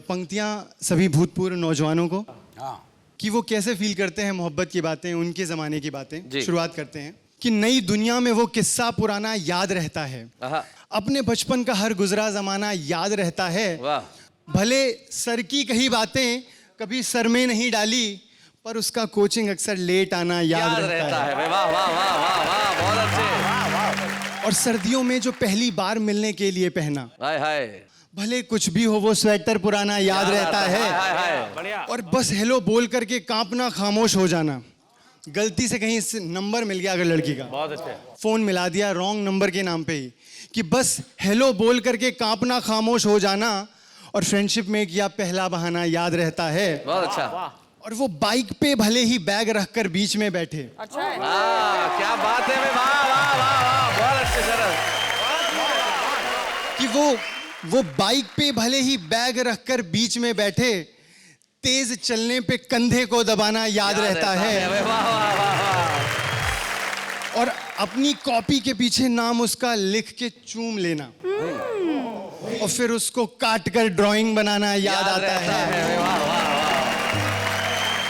पंक्तियाँ सभी भूतपूर्व नौजवानों को, कि वो कैसे फील करते हैं मोहब्बत की बातें, उनके ज़माने की बातें। शुरुआत करते हैं कि नई दुनिया में वो किस्सा पुराना याद रहता है, अपने बचपन का हर गुजरा ज़माना याद रहता है। भले सर की कही बातें कभी सर में नहीं डाली, पर उसका कोचिंग अक्सर लेट आना याद रहता है। वाह वाह वाह वाह वाह, बहुत अच्छे। और सर्दियों में जो पहली बार मिलने के लिए पहना, हाय हाय, भले कुछ भी हो वो स्वेटर पुराना याद रहता है। और बस हेलो बोल करके कांपना, खामोश हो जाना। गलती से कहीं नंबर मिल गया अगर लड़की का, बहुत अच्छे, फोन मिला दिया रॉन्ग नंबर के नाम पे ही, कि बस हेलो बोल करके कांपना, खामोश हो जाना। और फ्रेंडशिप में किया पहला बहाना याद रहता है। बहुत अच्छा। और वो बाइक पे भले ही बैग रखकर बीच में बैठे। अच्छा, क्या बात है, वाह वाह वाह वाह, बहुत अच्छे शरद। कि वो बाइक पे भले ही बैग रखकर बीच में बैठे, तेज चलने पे कंधे को दबाना याद रहता है। और अपनी कॉपी के पीछे नाम उसका लिख के चूम लेना, और फिर उसको काट कर ड्राइंग बनाना याद आता है।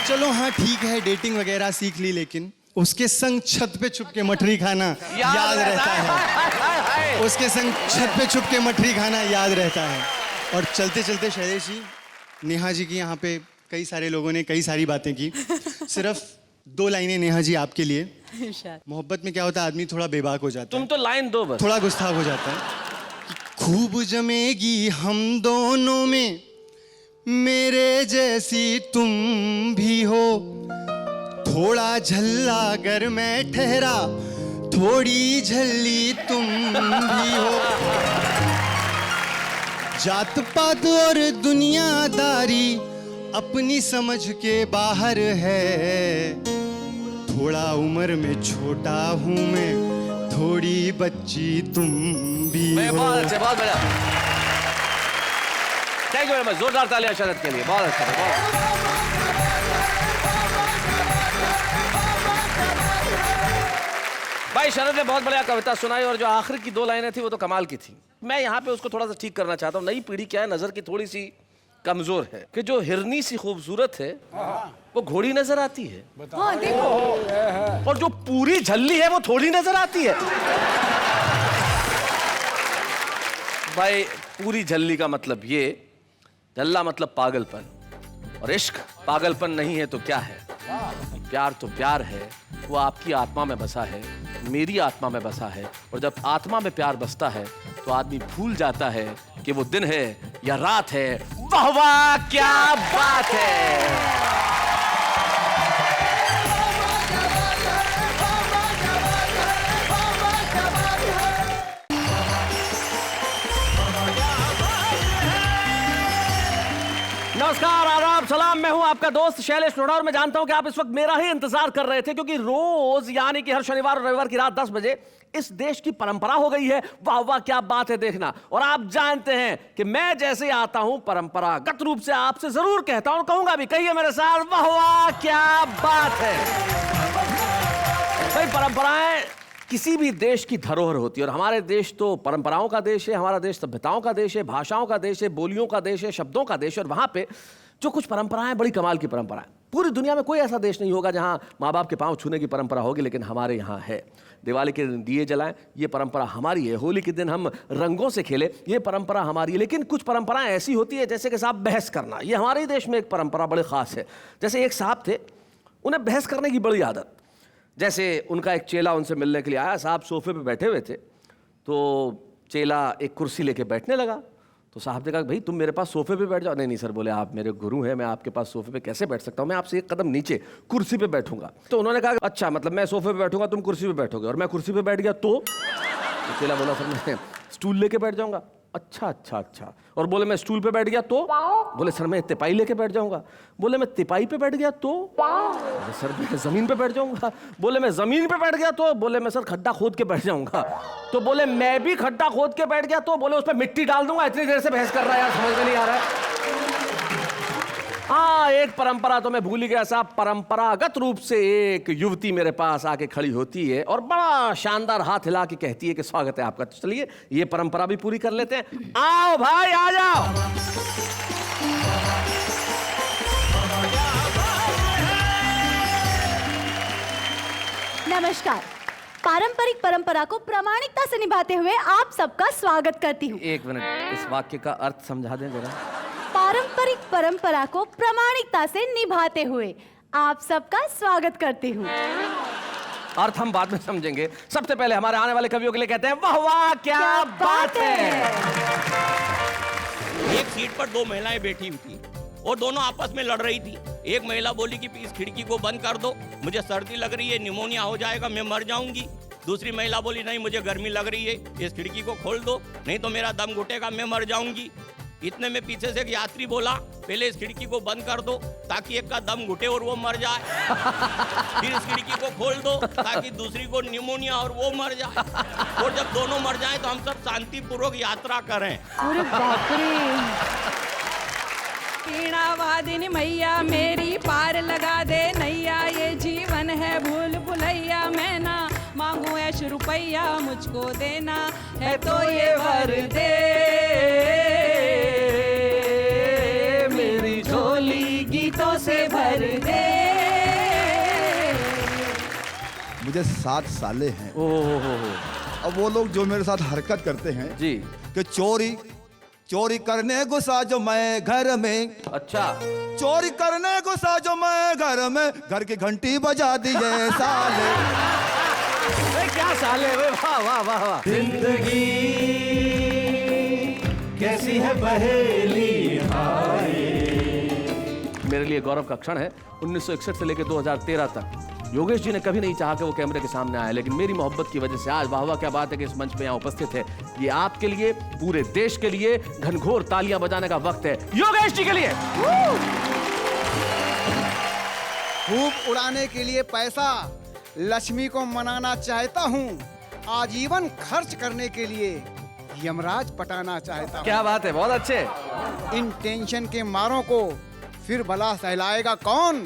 चलो हाँ ठीक है, डेटिंग वगैरह सीख ली, लेकिन उसके संग छत पे छुप के मठरी खाना याद रहता है। उसके संग छत पे छुप के मठरी खाना याद रहता है। और चलते चलते शैलेश जी, नेहा जी की यहाँ पे कई सारे लोगों ने कई सारी बातें की, सिर्फ 2 लाइनें नेहा जी आपके लिए। मोहब्बत में क्या होता है, आदमी थोड़ा बेबाक हो जाता है। तुम तो लाइन दो बस। थोड़ा गुस्ताख हो जाता है। खूब जमेगी हम दोनों में, मेरे जैसी तुम भी हो। थोड़ा झल्ला अगर मैं ठहरा, थोड़ी झल्ली तुम भी हो। जात पात और दुनियादारी अपनी समझ के बाहर है। थोड़ा उम्र में छोटा हूँ मैं, थोड़ी बच्ची तुम भी हो। बहुत अच्छे, बहुत बढ़िया। थैंक यू वेरी मच, जोरदार तालियां शरद के लिए, बहुत अच्छा, बहुत। भाई शरद ने बहुत बढ़िया कविता सुनाई, और जो आखिर की 2 लाइनें थी वो तो कमाल की थी। मैं यहाँ पे उसको थोड़ा सा ठीक करना चाहता हूँ। नई पीढ़ी क्या है, नजर की थोड़ी सी कमजोर है, कि जो हिरनी सी खूबसूरत है वो घोड़ी नजर आती है। हाँ, देखो। और जो पूरी झल्ली है वो थोड़ी नजर आती है। भाई पूरी झल्ली का मतलब ये, झल्ला मतलब पागलपन, और इश्क पागलपन नहीं है तो क्या है? प्यार तो प्यार है, वो आपकी आत्मा में बसा है, मेरी आत्मा में बसा है। और जब आत्मा में प्यार बसता है तो आदमी भूल जाता है कि वो दिन है या रात है। वाह वाह, क्या बात है। नमस्कार, आदाब, सलाम। मैं हूं आपका दोस्त शैलेश नोडा, और मैं जानता हूं कि आप इस वक्त मेरा ही इंतजार कर रहे थे, क्योंकि रोज यानी कि हर शनिवार और रविवार की रात 10 बजे इस देश की परंपरा हो गई है वाह वाह क्या बात है देखना। और आप जानते हैं कि मैं जैसे आता हूं परंपरागत रूप से आपसे जरूर कहता हूं, कहूंगा भी, कहिए मेरे साथ, वाह वाह क्या बात है। भाई परंपराएं किसी भी देश की धरोहर होती है, और हमारे देश तो परंपराओं का देश है। हमारा देश सभ्यताओं का देश है, भाषाओं का देश है, बोलियों का देश है, शब्दों का देश है। और वहां पे जो कुछ परंपराएं बड़ी कमाल की परंपराएं, पूरी दुनिया में कोई ऐसा देश नहीं होगा जहां माँ बाप के पांव छूने की परंपरा होगी, लेकिन हमारे यहाँ है। दिवाली के दिन दिए जलाएं, ये परंपरा हमारी है। होली के दिन हम रंगों से खेले, ये परंपरा हमारी है। लेकिन कुछ परंपराएं ऐसी होती है, जैसे कि साहब बहस करना, ये हमारे देश में एक परंपरा बड़ी खास है। जैसे एक साहब थे, उन्हें बहस करने की बड़ी आदत। जैसे उनका एक चेला उनसे मिलने के लिए आया, साहब सोफे पे बैठे हुए थे, तो चेला एक कुर्सी लेके बैठने लगा। तो साहब ने कहा भाई तुम मेरे पास सोफे पे बैठ जाओ। नहीं नहीं सर, बोले आप मेरे गुरु हैं, मैं आपके पास सोफे पे कैसे बैठ सकता हूँ, मैं आपसे एक कदम नीचे कुर्सी पे बैठूंगा। तो उन्होंने कहा अच्छा मतलब मैं सोफे पे बैठूंगा, तुम कुर्सी पे बैठोगे, और मैं कुर्सी पे बैठ गया तो चेला बोला सर मैं स्टूल लेके बैठ जाऊंगा। अच्छा अच्छा अच्छा। और बोले मैं स्टूल पे बैठ गया तो? बोले सर मैं तिपाई लेके बैठ जाऊंगा। बोले मैं तिपाई पे बैठ गया तो? बोले सर मैं जमीन पे बैठ जाऊंगा। बोले मैं जमीन पे बैठ गया तो? बोले मैं सर खड्डा खोद के बैठ जाऊंगा। तो बोले मैं भी खड्डा खोद के बैठ गया तो? बोले उस पर मिट्टी डाल दूंगा। इतनी देर से बहस कर रहा है यार, समझ में नहीं आ रहा है। हाँ, एक परंपरा तो मैं भूल ही गया साहब। परंपरागत रूप से एक युवती मेरे पास आके खड़ी होती है और बड़ा शानदार हाथ हिला के कहती है कि स्वागत है आपका। तो चलिए ये परंपरा भी पूरी कर लेते हैं। आओ भाई आ जाओ। नमस्कार। पारंपरिक परंपरा को प्रामाणिकता से निभाते हुए आप सबका स्वागत करती हूँ। एक मिनट, इस वाक्य का अर्थ समझा दें जरा। पारंपरिक परंपरा को प्रामाणिकता से निभाते हुए आप सबका स्वागत करती हूँ। अर्थ हम बाद में समझेंगे। सबसे पहले हमारे आने वाले कवियों के लिए कहते हैं वाह वाह क्या बात है। एक सीट पर दो महिलाएं बैठी हुई थी और दोनों आपस में लड़ रही थी। एक महिला बोली कि इस खिड़की को बंद कर दो, मुझे सर्दी लग रही है, निमोनिया हो जाएगा, मैं मर जाऊंगी। दूसरी महिला बोली नहीं मुझे गर्मी लग रही है, इस खिड़की को खोल दो, नहीं तो मेरा दम घुटेगा, मैं मर जाऊंगी। इतने में पीछे से एक यात्री बोला पहले इस खिड़की को बंद कर दो ताकि एक का दम घुटे और वो मर जाए, फिर इस खिड़की को खोल दो ताकि दूसरी को निमोनिया और वो मर जाए, और जब दोनों मर जाए तो हम सब शांतिपूर्वक यात्रा करें। अरे बाप रे। पीड़ा वादिनी मैया मेरी पार लगा दे नैया, ये जीवन है भूल भुलैया, मैं ना मांगू ऐश रुपैया, मुझको देना है तो ये वर दे, मेरी झोली गीतों से भर दे। मुझे 7 साले हैं। अब वो लोग जो मेरे साथ हरकत करते हैं जी कि चोरी करने गुस्सा जो मैं घर में, अच्छा चोरी करने गुस्सा जो मैं घर में, घर की घंटी बजा दी है साले। क्या साले, वाह वाह वाह वाह। जिंदगी कैसी है पहेली हाय। मेरे लिए गौरव का क्षण है। 1961 से लेकर 2013 तक योगेश जी ने कभी नहीं चाहा कि वो कैमरे के सामने आए, लेकिन मेरी मोहब्बत की वजह से आज वाह वाह क्या बात है कि इस मंच पे यहाँ उपस्थित है। ये आपके लिए, पूरे देश के लिए घनघोर तालियां बजाने का वक्त है योगेश जी के लिए। खूब उड़ाने के लिए पैसा, लक्ष्मी को मनाना चाहता हूँ, आजीवन खर्च करने के लिए यमराज पटाना चाहता हूँ। क्या बात है, बहुत अच्छे। इन टेंशन के मारों को फिर भला सहलाएगा कौन,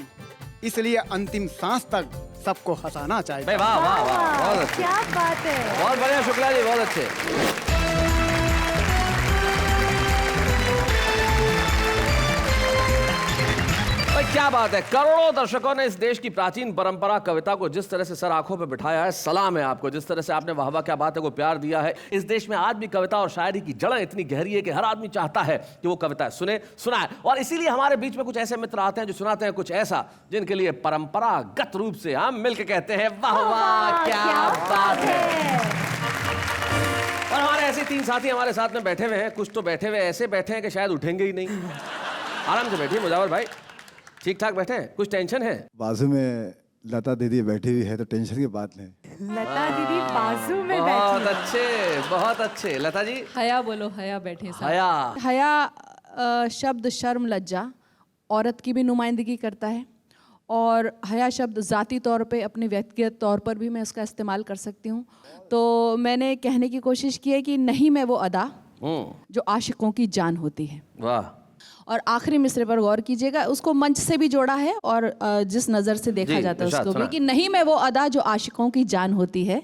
इसलिए अंतिम सांस तक सबको हंसाना चाहिए। वाह वाह वाह, बहुत अच्छे, क्या बात है, बहुत बढ़िया शुक्ला जी, बहुत अच्छे। क्या बात है। करोड़ों दर्शकों ने इस देश की प्राचीन परंपरा कविता को जिस तरह से सर आंखों पे बिठाया है, सलाम है आपको। जिस तरह से आपने वाह वाह क्या बात है को प्यार दिया है। इस देश में आज भी कविता और शायरी की जड़ें इतनी गहरी है कि हर आदमी चाहता है कि वो कविता सुनाए, और इसीलिए हमारे बीच में कुछ ऐसे मित्र आते हैं जो सुनाते हैं कुछ ऐसा जिनके लिए परंपरागत रूप से हम मिलकर कहते हैं वाह वाह क्या बात है। और हमारे ऐसे 3 साथी हमारे साथ में बैठे हुए हैं। कुछ तो बैठे हुए ऐसे बैठे हैं कि शायद उठेंगे ही नहीं। आराम से बैठिए मुजावर भाई, ठीक ठाक बैठे हैं, कुछ टेंशन है? बाजू में लता दीदी बैठी हुई है तो टेंशन की बात नहीं। लता दीदी बाजू में बैठी। बहुत अच्छे, बहुत अच्छे। लता जी हया बोलो, हया बैठे साथ। हया, हया शब्द शर्म लज्जा औरत की भी नुमाइंदगी करता है, और हया शब्द ज़ाती तौर पे अपने व्यक्तिगत तौर पर भी मैं इसका इस्तेमाल कर सकती हूँ। तो मैंने कहने की कोशिश की है कि नहीं मैं वो अदा जो आशिकों की जान होती है। वाह। और आखिरी मिसरे पर गौर कीजिएगा, उसको मंच से भी जोड़ा है और जिस नज़र से देखा जाता है उसको भी, कि नहीं मैं वो अदा जो आशिकों की जान होती है,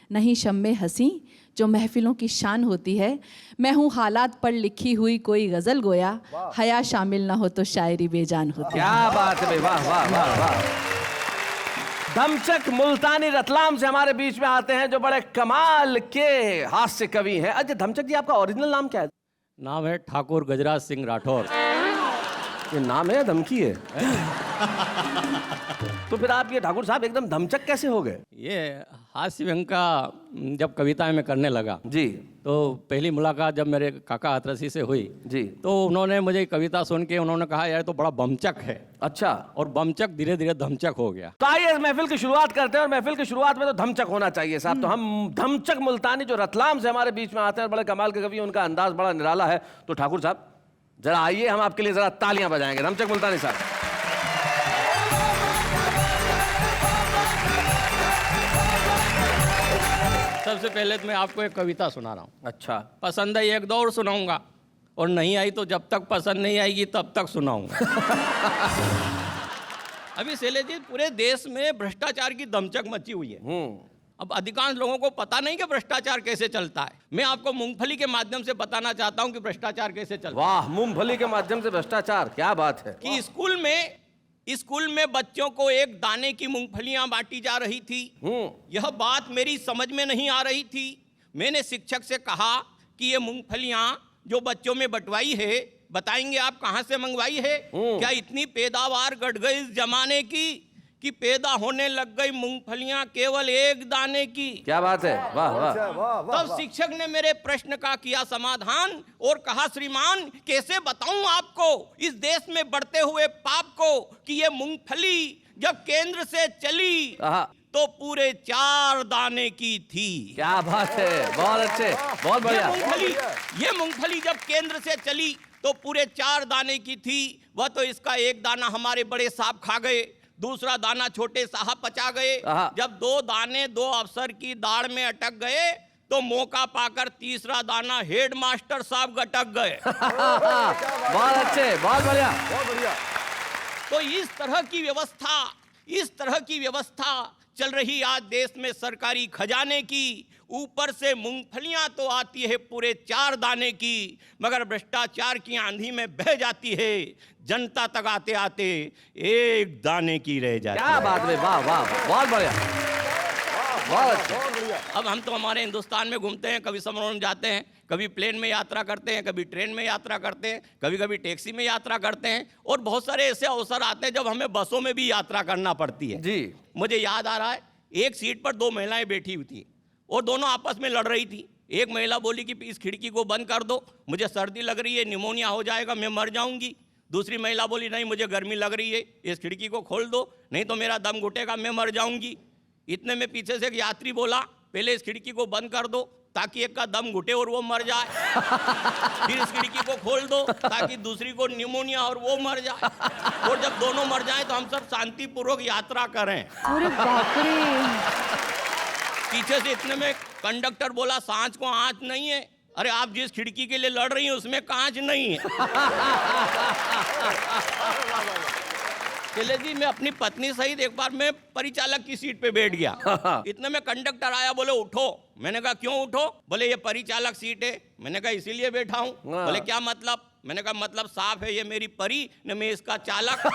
नहीं शम्मे हंसी जो महफिलों की शान होती है, मैं हूँ हालात पर लिखी हुई कोई गज़ल गोया, हया शामिल ना हो तो शायरी बेजान होती है। क्या बात है भाई, वाह वाह वाह वाह। धमचक मुल्तानी रतलाम से हमारे बीच में आते हैं जो बड़े कमाल के हास्य कवि हैं। अच्छा धमचक जी, आपका ओरिजिनल नाम क्या है? नाम है ठाकुर गजराज सिंह राठौर। ये नाम है या धमकी है? तो फिर आप ये ठाकुर साहब एकदम धमचक कैसे हो गए? ये हास्य व्यंग का जब कविताएं मैं करने लगा जी, तो पहली मुलाकात जब मेरे काका हाथरसी से हुई जी, तो उन्होंने मुझे कविता सुन के उन्होंने कहा यार तो बड़ा बमचक है। अच्छा। और बमचक धीरे धीरे धमचक हो गया। तो आइए इस महफिल की शुरुआत करते हैं, और महफिल की शुरुआत में तो धमचक होना चाहिए साहब। तो हम धमचक मुल्तानी जो रतलाम से हमारे बीच में आते हैं, बड़े कमाल के कवि, उनका अंदाज बड़ा निराला है। तो ठाकुर साहब जरा आइए, हम आपके लिए जरा तालियां बजाएंगे। धमचक मुल्तानी साहब। सबसे पहले तो मैं आपको एक कविता सुना रहा हूँ। अच्छा। पसंद है एक दो और सुनाऊंगा, और नहीं आई तो जब तक पसंद नहीं आएगी तब तक सुनाऊंगा। अभी शैलेश जी पूरे देश में भ्रष्टाचार की दमचक मची हुई है। अब अधिकांश लोगों को पता नहीं कि भ्रष्टाचार कैसे चलता है। मैं आपको मूंगफली के माध्यम से बताना चाहता हूं कि भ्रष्टाचार कैसे चलता है। वाह, मूंगफली के माध्यम से भ्रष्टाचार, क्या बात है। कि स्कूल में बच्चों को एक दाने की मूंगफलियां बांटी जा रही थी। यह बात मेरी समझ में नहीं आ रही थी। मैंने शिक्षक से कहा कि ये मूंगफलियां जो बच्चों में बंटवाई है, बताएंगे आप कहां से मंगवाई है? क्या इतनी पैदावार घट गई इस जमाने की कि पैदा होने लग गई मूंगफलियां केवल एक दाने की? क्या बात है, वाह वाह। तब शिक्षक ने मेरे प्रश्न का किया समाधान और कहा, श्रीमान कैसे बताऊं आपको इस देश में बढ़ते हुए पाप को कि ये मूंगफली जब केंद्र से चली तो पूरे 4 दाने की थी। क्या बात है, बहुत अच्छे, बहुत बढ़िया। ये मूंगफली जब केंद्र से चली तो पूरे 4 दाने की थी। वह तो इसका एक दाना हमारे बड़े साहब खा गए, दूसरा दाना छोटे साहब पचा गए। जब 2 दाने 2 अफसर की दाढ़ में अटक गए तो मौका पाकर तीसरा दाना हेडमास्टर साहब गटक गए। बहुत अच्छे, बहुत बढ़िया, बहुत बढ़िया। तो इस तरह की व्यवस्था चल रही आज देश में सरकारी खजाने की। ऊपर से मूंगफलियां तो आती है पूरे 4 दाने की, मगर भ्रष्टाचार की आंधी में बह जाती है। जनता तक आते आते 1 दाने की रह जाती है। क्या बात है, वाह वाह, बहुत बढ़िया, बहुत अच्छा। अब हम तो हमारे हिंदुस्तान में घूमते हैं, कभी समारोह में जाते हैं, कभी प्लेन में यात्रा करते हैं, कभी ट्रेन में यात्रा करते हैं, कभी कभी टैक्सी में यात्रा करते हैं, और बहुत सारे ऐसे अवसर आते हैं जब हमें बसों में भी यात्रा करना पड़ती है। जी। मुझे याद आ रहा है, एक सीट पर 2 महिलाएं बैठी हुई थी और दोनों आपस में लड़ रही थी। एक महिला बोली कि इस खिड़की को बंद कर दो, मुझे सर्दी लग रही है, निमोनिया हो जाएगा, मैं मर जाऊंगी। दूसरी महिला बोली नहीं, मुझे गर्मी लग रही है, इस खिड़की को खोल दो, नहीं तो मेरा दम घुटेगा, मैं मर जाऊंगी। इतने में पीछे से एक यात्री बोला, पहले इस खिड़की को बंद कर दो ताकि एक का दम घुटे और वो मर जाए, फिर इस खिड़की को खोल दो ताकि दूसरी को निमोनिया और वो मर जाए, और जब दोनों मर जाए तो हम सब शांतिपूर्वक यात्रा करें। अरे बाप रे। पीछे से इतने में कंडक्टर बोला, सांच को आंच नहीं है। अरे आप जिस खिड़की के लिए लड़ रही हैं उसमें कांच नहीं है। शैलेश जी, मैं अपनी पत्नी सहित एक बार मैं परिचालक की सीट पे बैठ गया। इतने में कंडक्टर आया, बोले उठो। मैंने कहा क्यों उठो? बोले ये परिचालक सीट है। मैंने कहा इसीलिए बैठा हूँ। बोले क्या मतलब? मैंने कहा मतलब साफ है, ये मेरी परी न मैं इसका चालक।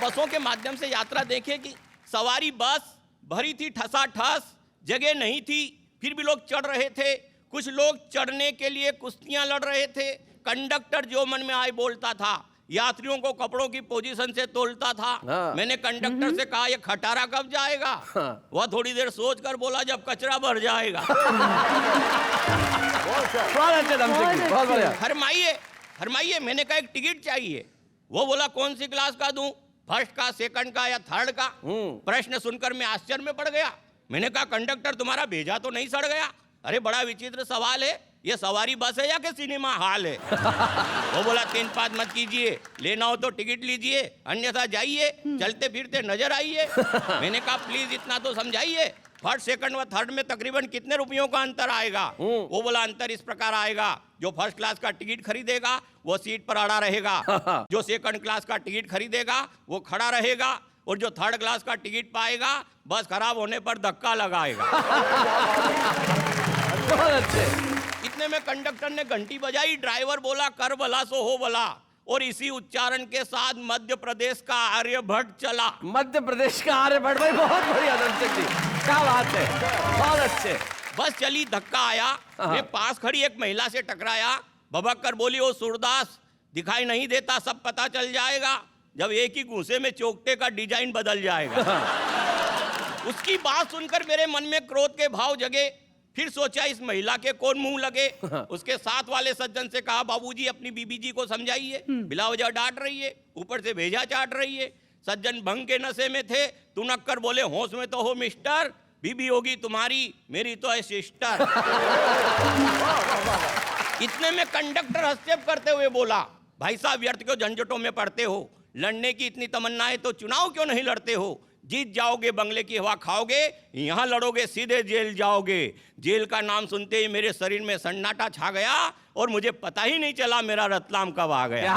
बसों के माध्यम से यात्रा देखे कि सवारी बस भरी थी ठसाठस, जगह नहीं थी, फिर भी लोग चढ़ रहे थे। कुछ लोग चढ़ने के लिए कुश्तियां लड़ रहे थे। कंडक्टर जो मन में आए बोलता था, यात्रियों को कपड़ों की पोजीशन से तोलता था। मैंने कंडक्टर से कहा ये खटारा कब जाएगा? वह थोड़ी देर सोच कर बोला जब कचरा भर जाएगा। फरमाइए। मैंने कहा एक टिकट चाहिए। वो बोला कौन सी क्लास का दूं, फर्स्ट का, सेकंड का या थर्ड का? प्रश्न सुनकर मैं आश्चर्य में पड़ गया। मैंने कहा कंडक्टर तुम्हारा भेजा तो नहीं सड़ गया? अरे बड़ा विचित्र सवाल है, ये सवारी बस है या कि सिनेमा हॉल है? वो बोला 3 बात मत कीजिए, लेना हो तो टिकट लीजिए, अन्यथा जाइए, चलते फिरते नजर आइए। मैंने कहा प्लीज इतना तो समझाइए, फर्स्ट, सेकंड व थर्ड में तकरीबन कितने रुपयों का अंतर आएगा? वो बोला अंतर इस प्रकार आएगा, जो फर्स्ट क्लास का टिकट खरीदेगा वो सीट पर अड़ा रहेगा, जो सेकंड क्लास का टिकट खरीदेगा वो खड़ा रहेगा, और जो थर्ड क्लास का टिकट पाएगा बस खराब होने पर धक्का लगाएगा। बहुत अच्छे। इतने में कंडक्टर ने घंटी बजाई, ड्राइवर बोला कर भला सो हो भला, और इसी उच्चारण के साथ मध्य प्रदेश का आर्यभट्ट चला। मध्य प्रदेश का आर्यभट्ट, भाई बहुत बढ़िया दर्शक जी, क्या बात है, बहुत अच्छे। बस चली, धक्का आया, मैं पास खड़ी एक महिला से टकराया, बबक कर बोली, ओ सूरदास दिखाई नहीं देता, सब पता चल जाएगा जब एक ही घूंसे में चोकटे का डिजाइन बदल जाएगा। उसकी बात सुनकर मेरे मन में क्रोध के भाव जगे। फिर सोचा इस महिला के कौन मुंह लगे। उसके साथ वाले सज्जन से कहा, बाबूजी अपनी बीबी जी को समझाइए, बिला वजह डांट रही है, ऊपर से भेजा चाट रही है। सज्जन भंग के नशे में थे। तू नक्कर बोले, होश में तो हो मिस्टर, बीबी होगी तुम्हारी, मेरी तो है सिस्टर। इतने में कंडक्टर हस्तक्षेप करते हुए बोला, भाई साहब व्यर्थ क्यों झंझटों में पड़ते हो, लड़ने की इतनी तमन्ना है तो चुनाव क्यों नहीं लड़ते हो, जीत जाओगे बंगले की हवा खाओगे, यहाँ लड़ोगे सीधे जेल जाओगे। जेल का नाम सुनते ही मेरे शरीर में सन्नाटा छा गया और मुझे पता ही नहीं चला मेरा रतलाम कब आ गया।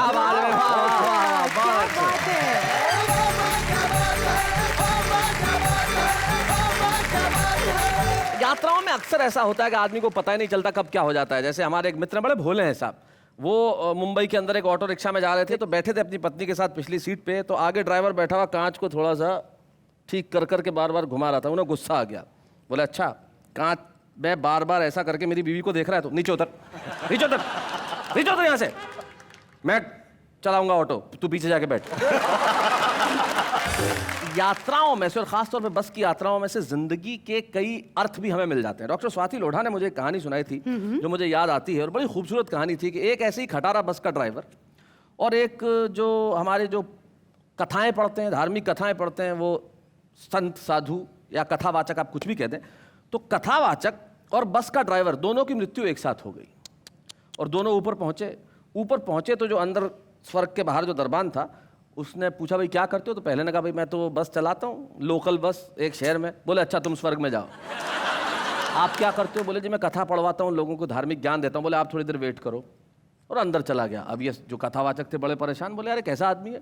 यात्राओं में अक्सर ऐसा होता है कि आदमी को पता ही नहीं चलता कब क्या हो जाता है। जैसे हमारे एक मित्र बड़े भोले हैं साहब, वो मुंबई के अंदर एक ऑटो रिक्शा में जा रहे थे, तो बैठे थे अपनी पत्नी के साथ पिछली सीट पे, तो आगे ड्राइवर बैठा हुआ कांच को थोड़ा सा ठीक कर करके बार बार घुमा रहा था। उन्हें गुस्सा आ गया, बोले अच्छा कांच में बार बार ऐसा करके मेरी बीवी को देख रहा है तो नीचे उतर, नीचे उतर, नीचे उतर यहाँ से, मैं चलाऊंगा ऑटो, तू पीछे जाके बैठ। यात्राओं में से और खासतौर पे बस की यात्राओं में से जिंदगी के कई अर्थ भी हमें मिल जाते हैं। डॉक्टर स्वाति लोढ़ा ने मुझे एक कहानी सुनाई थी जो मुझे याद आती है और बड़ी खूबसूरत कहानी थी कि एक ऐसे ही खटारा बस का ड्राइवर और एक जो हमारे जो कथाएं पढ़ते हैं, धार्मिक कथाएं पढ़ते हैं, वो संत साधु या कथावाचक आप कुछ भी कह दें, तो कथावाचक और बस का ड्राइवर दोनों की मृत्यु एक साथ हो गई और दोनों ऊपर पहुंचे तो जो अंदर स्वर्ग के बाहर जो दरबान था उसने पूछा, भाई क्या करते हो? तो पहले ने कहा, भाई मैं तो बस चलाता हूँ, लोकल बस एक शहर में। बोले अच्छा तुम स्वर्ग में जाओ। आप क्या करते हो? बोले जी मैं कथा पढ़वाता हूँ, लोगों को धार्मिक ज्ञान देता हूँ। बोले आप थोड़ी देर वेट करो, और अंदर चला गया। अब ये जो कथावाचक थे बड़े परेशान, बोले अरे कैसा आदमी है,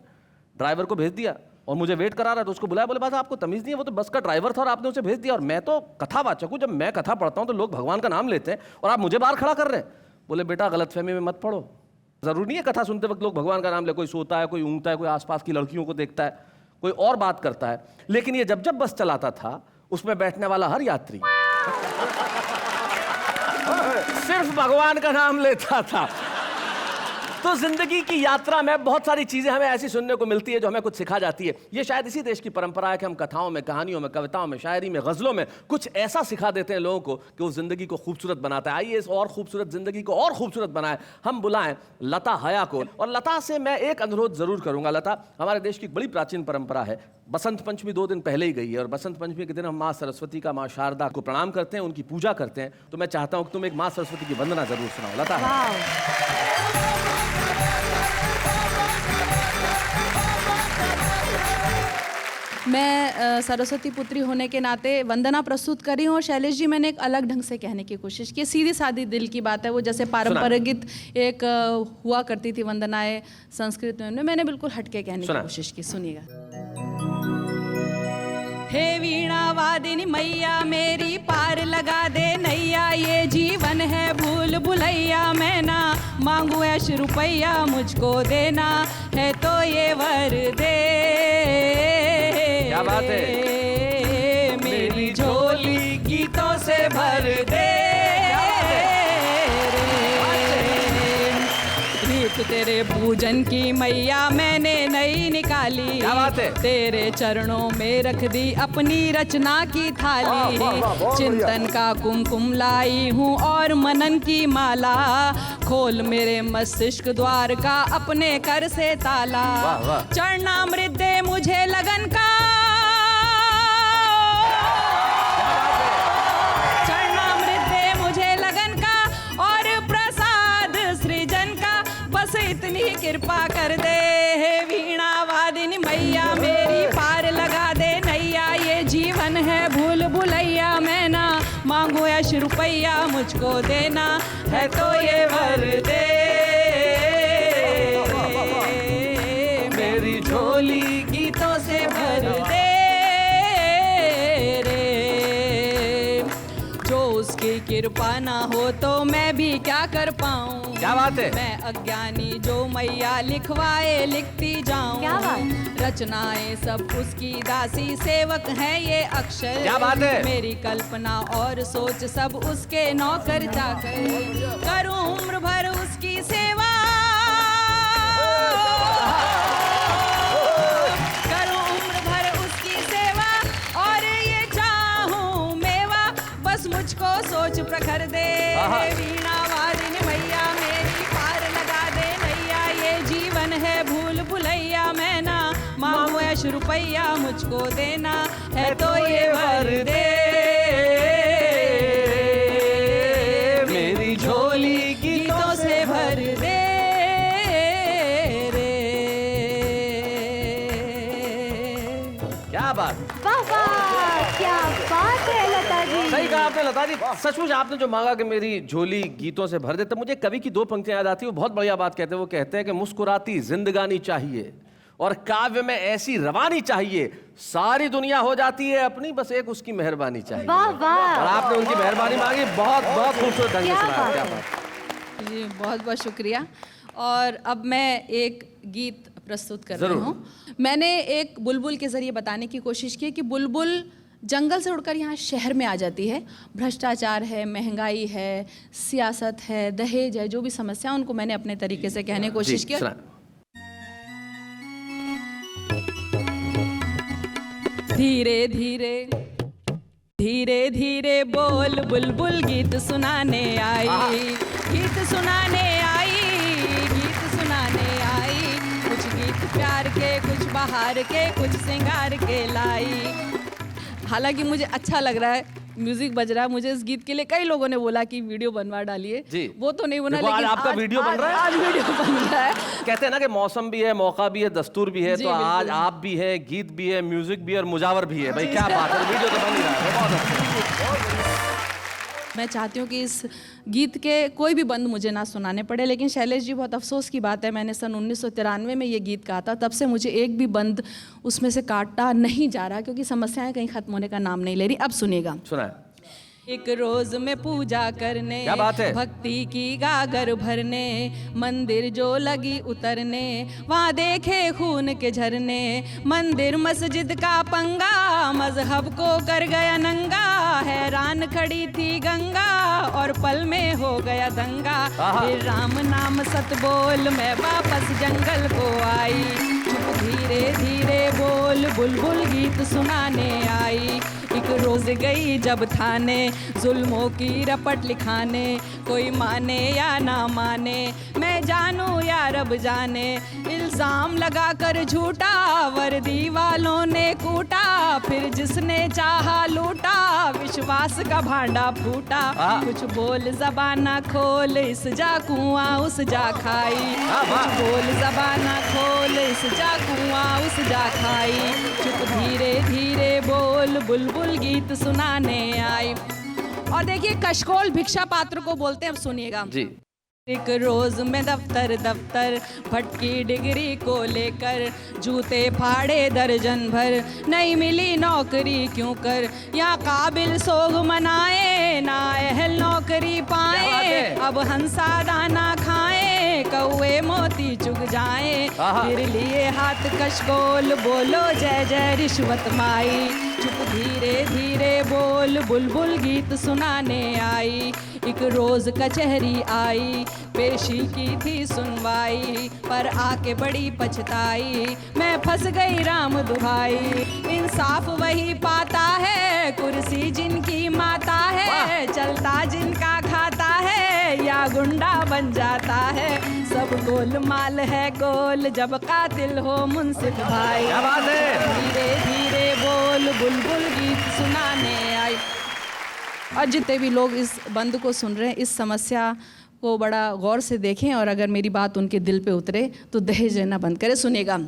ड्राइवर को भेज दिया और मुझे वेट करा रहा है। तो उसको बुलाया, बोले बात आपको तमीज़ नहीं है, वो तो बस का ड्राइवर था और आपने उसे भेज दिया, और मैं तो कथावाचक हूँ, जब मैं कथा पढ़ता हूँ तो लोग भगवान का नाम लेते हैं और आप मुझे बाहर खड़ा कर रहे हैं। बोले बेटा गलतफहमी में मत पड़ो, ज़रूरी नहीं है कथा सुनते वक्त लोग भगवान का नाम ले, कोई सोता है, कोई ऊँगता है, कोई आसपास की लड़कियों को देखता है, कोई और बात करता है। लेकिन ये जब जब बस चलाता था उसमें बैठने वाला हर यात्री सिर्फ भगवान का नाम लेता था। तो जिंदगी की यात्रा में बहुत सारी चीजें हमें ऐसी सुनने को मिलती है जो हमें कुछ सिखा जाती है। ये शायद इसी देश की परंपरा है कि हम कथाओं में, कहानियों में, कविताओं में, शायरी में, गजलों में कुछ ऐसा सिखा देते हैं लोगों को कि वो जिंदगी को खूबसूरत बनाता है। आइए इस और खूबसूरत जिंदगी को और खूबसूरत बनाए, हम बुलाएं लता हया को। और लता से मैं एक अनुरोध जरूर करूंगा। लता, हमारे देश की बड़ी प्राचीन परंपरा है, बसंत पंचमी 2 दिन पहले ही गई है और बसंत पंचमी के दिन हम माँ सरस्वती का, माँ शारदा को प्रणाम करते हैं, उनकी पूजा करते हैं। तो मैं चाहता हूं कि तुम एक माँ सरस्वती की वंदना जरूर सुनाओ। लता मैं सरस्वती पुत्री होने के नाते वंदना प्रस्तुत करी हूँ। और शैलेश जी, मैंने एक अलग ढंग से कहने की कोशिश की, सीधी सादी दिल की बात है। वो जैसे पारंपरिक एक हुआ करती थी वंदनाएं संस्कृत में, मैंने बिल्कुल हटके कहने की कोशिश की। सुनिएगा। हे वीणा वादिनी मैया मेरी पार लगा दे नैया, ये जीवन है भूल भुलैया, मैं ना मांगू ऐश रुपैया, मुझको देना है तो ये वर दे। क्या बात है, मेरी झोली गीतों से भर दे। तेरे पूजन की मैया मैंने नई निकाली, क्या बात है? तेरे चरणों में रख दी अपनी रचना की थाली, चिंतन का कुमकुम लाई हूँ और मनन की माला, खोल मेरे मस्तिष्क द्वार का अपने कर से ताला, चरणामृत दे मुझे लगन का, चरणामृत दे मुझे लगन का और प्रसाद सृजन का, बस इतनी कृपा कर दे। हे वीणा वादिनी मैया मेरी पार लगा दे नैया, ये जीवन है भूल भुलैया, मैं ना मांगू ऐश रुपैया, मुझको देना है तो ये वर दे। मेरी झोली गीतों से भर दे रे, जो उसकी कृपा ना हो तो मैं भी क्या कर पाऊं। क्या बात है? मैं अज्ञानी जो मैया लिखवाए लिखती जाऊं। क्या बात? रचनाएं सब उसकी दासी, सेवक है ये अक्षर। क्या बात है? मेरी कल्पना और सोच सब उसके नौकर चाकर, करूं उम्र भर उसकी सेवा, करूं उम्र भर उसकी सेवा, और ये चाहूं मेवा, बस मुझको सोच प्रखर दे। वीणा वादिनी मैया मेरी पार लगा दे नैया, ये जीवन है भूल भुलैया, मैं ना मांगू ऐश रुपैया, मुझको देना है तो ये वर दे। मेरी झोली गीतों से भर दे रे। क्या बात, वाह वाह, क्या बात है लता जी। सही कहा आपने लता जी। सचमुच आपने जो मांगा कि मेरी झोली गीतों से भर दे, तब मुझे कवि की 2 पंक्तियां याद आती है। वो बहुत बढ़िया बात कहते हैं। वो कहते हैं कि मुस्कुराती जिंदगानी चाहिए और काव्य में ऐसी रवानी चाहिए, सारी दुनिया हो जाती है अपनी, बस एक उसकी मेहरबानी चाहिए। वाह वाह। और आपने उनकी मेहरबानी मांगी, बहुत बहुत खूबसूरत ढंग से सुनाया। क्या बात। जी बहुत बहुत शुक्रिया। और अब मैं एक गीत प्रस्तुत कर रही हूँ। मैंने एक बुलबुल के जरिए बताने की कोशिश की कि बुलबुल जंगल से उड़कर यहाँ शहर में आ जाती है। भ्रष्टाचार है, महंगाई है, सियासत है, दहेज है, जो भी समस्या उनको मैंने अपने तरीके से कहने की कोशिश की। धीरे धीरे धीरे धीरे बोल बुलबुल गीत सुनाने आई, गीत सुनाने आई, गीत सुनाने आई, कुछ गीत प्यार के, कुछ बहार के, कुछ श्रृंगार के लाई। हालांकि मुझे अच्छा लग रहा है, म्यूजिक बज रहा है, मुझे इस गीत के लिए कई लोगों ने बोला कि वीडियो बनवा डालिए जी। वो तो नहीं बना, लेकिन आज आपका वीडियो बन रहा है। आज वीडियो बन रहा है। कहते हैं ना कि मौसम भी है, मौका भी है, दस्तूर भी है, तो आज आप भी है, गीत भी है, म्यूजिक भी है और मुजावर भी है। भाई क्या बात है, वीडियो तो बन ही रहा है। बहुत अच्छा। मैं चाहती हूँ कि इस गीत के कोई भी बंद मुझे ना सुनाने पड़े, लेकिन शैलेश जी बहुत अफसोस की बात है, मैंने सन 1993 में ये गीत कहा था, तब से मुझे एक भी बंद उसमें से काटा नहीं जा रहा, क्योंकि समस्याएं कहीं खत्म होने का नाम नहीं ले रही। अब सुनिएगा। सुना। एक रोज में पूजा करने, क्या बात है? भक्ति की गागर भरने, मंदिर जो लगी उतरने, वहाँ देखे खून के झरने, मंदिर मस्जिद का पंगा, मजहब को कर गया नंगा, हैरान खड़ी थी गंगा और पल में हो गया दंगा, फिर राम नाम सत बोल मैं वापस जंगल को आई, चुप धीरे धीरे बोल बुलबुल गीत सुनाने आई। एक रोज गई जब थाने, जुल्मों की रपट लिखाने, कोई माने या ना माने, मैं जानूं या रब जाने, इल्जाम लगाकर झूठा वर्दी वालों ने कूटा, फिर जिसने चाहा लूटा, विश्वास का भांडा फूटा, कुछ बोल जबाना खोल इस जा कुआं उस जा खाई, कुछ बोल जबाना खोल इस जा कुआं उस जा खाई, चुप धीरे धीरे बोल बुलबुल गीत सुनाने आई। और देखिए कशकोल भिक्षा पात्र को बोलते हैं, अब सुनिएगा जी। एक रोज में दफ्तर दफ्तर भटकी डिग्री को लेकर, जूते फाड़े दर्जन भर, नहीं मिली नौकरी क्यों कर, यहाँ काबिल सोग मनाए ना अहल नौकरी पाए, अब हंसा दाना खाए कौए मोती चुग जाए, फिर लिए हाथ कशकोल बोलो जय जय रिश्वत माई, चुप धीरे धीरे बोल बुलबुल गीत सुनाने आई। एक रोज कचहरी आई, पेशी की थी सुनवाई, पर आके बड़ी पछताई, मैं फंस गई राम दुहाई, इंसाफ वही पाता है, कुर्सी जिनकी माता है, चलता जिनका खाता है, या गुंडा बन जाता है, सब गोलमाल है गोल जब कातिल हो मुंसिफ भाई। क्या बात है? धीरे धीरे बोल बुलबुल गीत सुनाने आई। और जितने भी लोग इस बंद को सुन रहे हैं, इस समस्या को बड़ा गौर से देखें, और अगर मेरी बात उनके दिल पे उतरे तो दहेज लेना बंद करें। सुनेगा।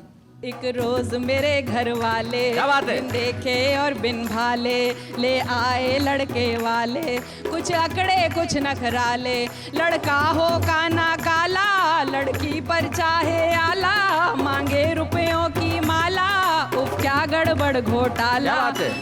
एक रोज मेरे घर वाले बिन देखे और बिन भाले ले आए लड़के वाले, कुछ अकड़े कुछ नखराले, लड़का हो काना काला, लड़की पर चाहे आला, मांगे रुपयों की माला, उफ क्या गड़बड़ घोटाला,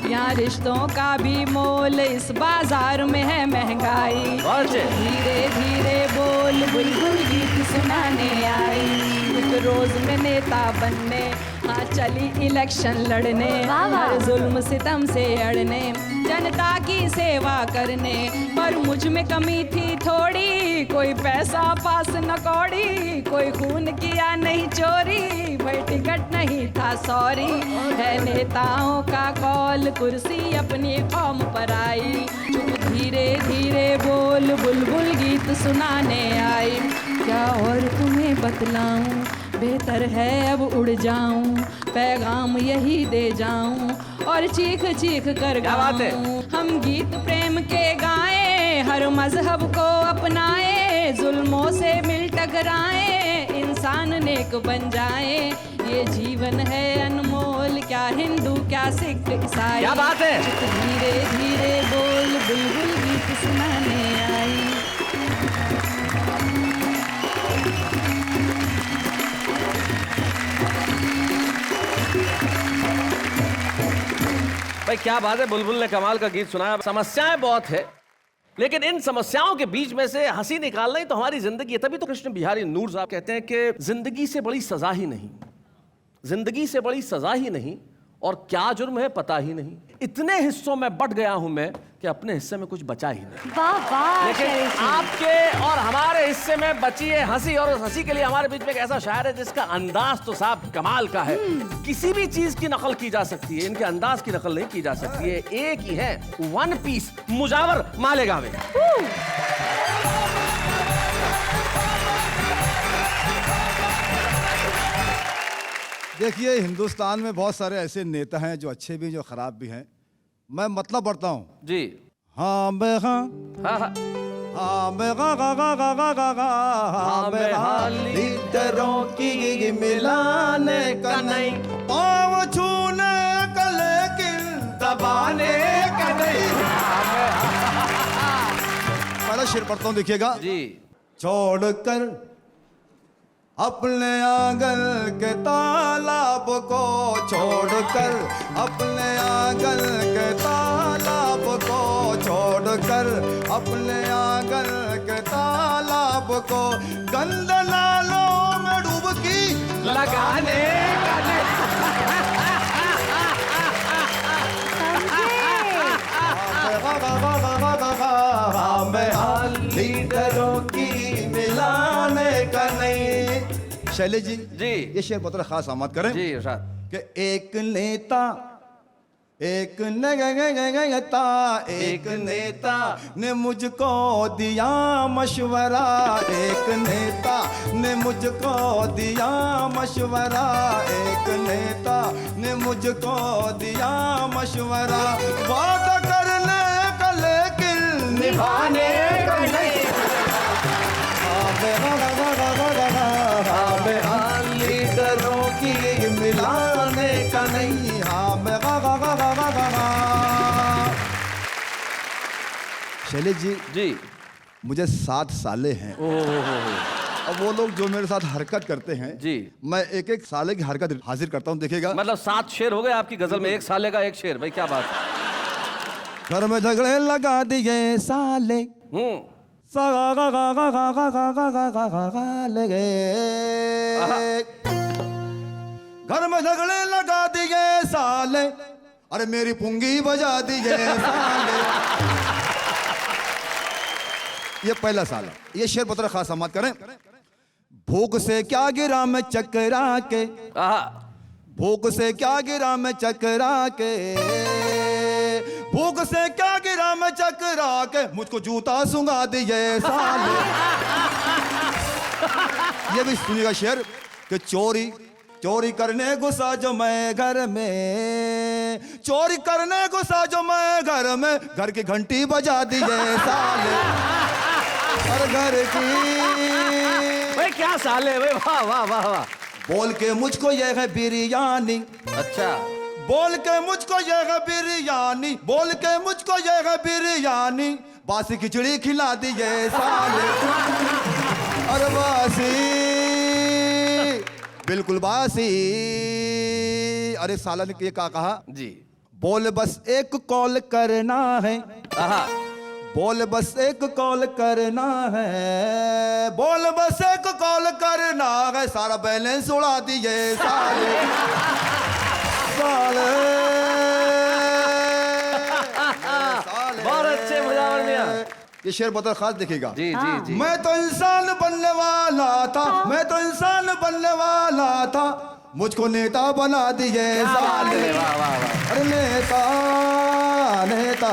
यहाँ रिश्तों का भी मोल, इस बाजार में है महंगाई, धीरे धीरे बोल बुलबुल गीत सुनाने आई। एक रोज में नेता बनने, हाँ चली इलेक्शन लड़ने, हर जुल्म सितम से अड़ने, जनता की सेवा करने। पर मुझ में कमी थी थोड़ी, कोई पैसा पास न कौड़ी, कोई खून किया नहीं चोरी, भाई टिकट नहीं था सॉरी। है नेताओं का कॉल, कुर्सी अपनी कौम पर आई, चुप धीरे धीरे बोल, बुलबुल गीत सुनाने आई। क्या और तुम्हें बतलाऊं, बेहतर है अब उड़ जाऊं, पैगाम यही दे जाऊं और चीख चीख कर गाऊं। हम गीत प्रेम के गाएं, हर मजहब को अपनाएं, जुल्मों से मिल टकराएं, इंसान नेक बन जाए। ये जीवन है अनमोल, क्या हिंदू क्या सिख ईसाई। क्या बात है। धीरे धीरे बोल, बुलबुल गीत सुनाने आई। भाई क्या बात है, बुलबुल ने कमाल का गीत सुनाया। समस्याएं बहुत है, लेकिन इन समस्याओं के बीच में से हंसी निकालना ही तो हमारी जिंदगी है। तभी तो कृष्ण बिहारी नूर साहब कहते हैं कि जिंदगी से बड़ी सजा ही नहीं, जिंदगी से बड़ी सजा ही नहीं, और क्या जुर्म है पता ही नहीं। इतने हिस्सों में बट गया हूं मैं कि अपने हिस्से में कुछ बचा ही नहीं। वाह वाह। लेकिन आपके और हमारे हिस्से में बची है हंसी, और उस हंसी के लिए हमारे बीच में एक ऐसा शायर है जिसका अंदाज तो साहब कमाल का है। किसी भी चीज की नकल की जा सकती है, इनके अंदाज की नकल नहीं की जा सकती है। एक ही है, वन पीस, मुजावर मालेगांव। देखिए, हिंदुस्तान में बहुत सारे ऐसे नेता हैं जो अच्छे भी जो खराब भी हैं। मैं मतलब पढ़ता हूँ जी। हाँ मैं हाँ हाँ हाँ हाँ मैं गा गा गा गा गा गा गा हाँ मैं हाँ लीडरों की मिलाने का नहीं, पाँव छूने का लेकिन दबाने का नहीं। पहला शेर पढ़ता हूँ, देखिएगा जी। छोड़कर अपने आंगन के तालाब को, छोड़कर अपने आंगन के तालाब को, छोड़कर अपने आंगन के तालाब को, गंदे नालों में डुबकी लगाने का लीडरों की मिलाने का नहीं। शैलेश जी जी, ये शेर बहुत खास आमद करें जी इरशाद। कि एक नेता एक नेता एक नेता ने मुझको दिया मशवरा, एक नेता ने मुझको दिया मशवरा, एक नेता ने मुझको दिया मशवरा, वादा करने का लेकिन निभाने का नहीं। लीडरों की मिलाने का नहीं। हाँ मैं शैलेश जी जी, मुझे 7 साले हैं। अब वो लोग जो मेरे साथ हरकत करते हैं जी, मैं एक एक साले की हरकत हाजिर करता हूँ, देखिएगा। मतलब 7 शेर हो गए आपकी गजल में, एक साले का एक शेर। भाई क्या बात। घर में झगड़े लगा दिए साले, घर में झगड़े लगा दिए साले, अरे मेरी पुंगी बजा दिए साले। ये पहला साल है। ये शेर बहुत खास समात करें। भूख से क्या गिरा मैं चकरा के, भूख से क्या गिरा मैं चकरा के, भूख से क्या गिरा मैं चकरा के, मुझको जूता सुंगा दिए साले। ये भी सुनिएगा शेर कि चोरी चोरी करने घुसा जो मैं घर में, चोरी करने घुसा जो मैं घर में, घर की घंटी बजा दिए साले, और घर की। भाई क्या साले भाई, वाह वाह वाह वाह। बोल के मुझको ये है बिरयानी, अच्छा बोल के मुझको ये है बिरयानी, बोल के मुझको ये है बिरयानी, बासी खिचड़ी खिला दिए साले, और बासी बिल्कुल बासी। अरे साला ने ये कहा जी, बोल बस एक कॉल करना है, बोल बस एक कॉल करना है, बोल बस एक कॉल करना बना गए, सारा बैलेंस उड़ा दिए साले साले। बहुत अच्छे मुजावर मियां। ये शेर बहुत खास दिखेगा। जी जी जी। मैं तो इंसान बनने वाला था, मैं तो इंसान बनने वाला था, मुझको नेता बना दिए साले। अरे नेता नेता,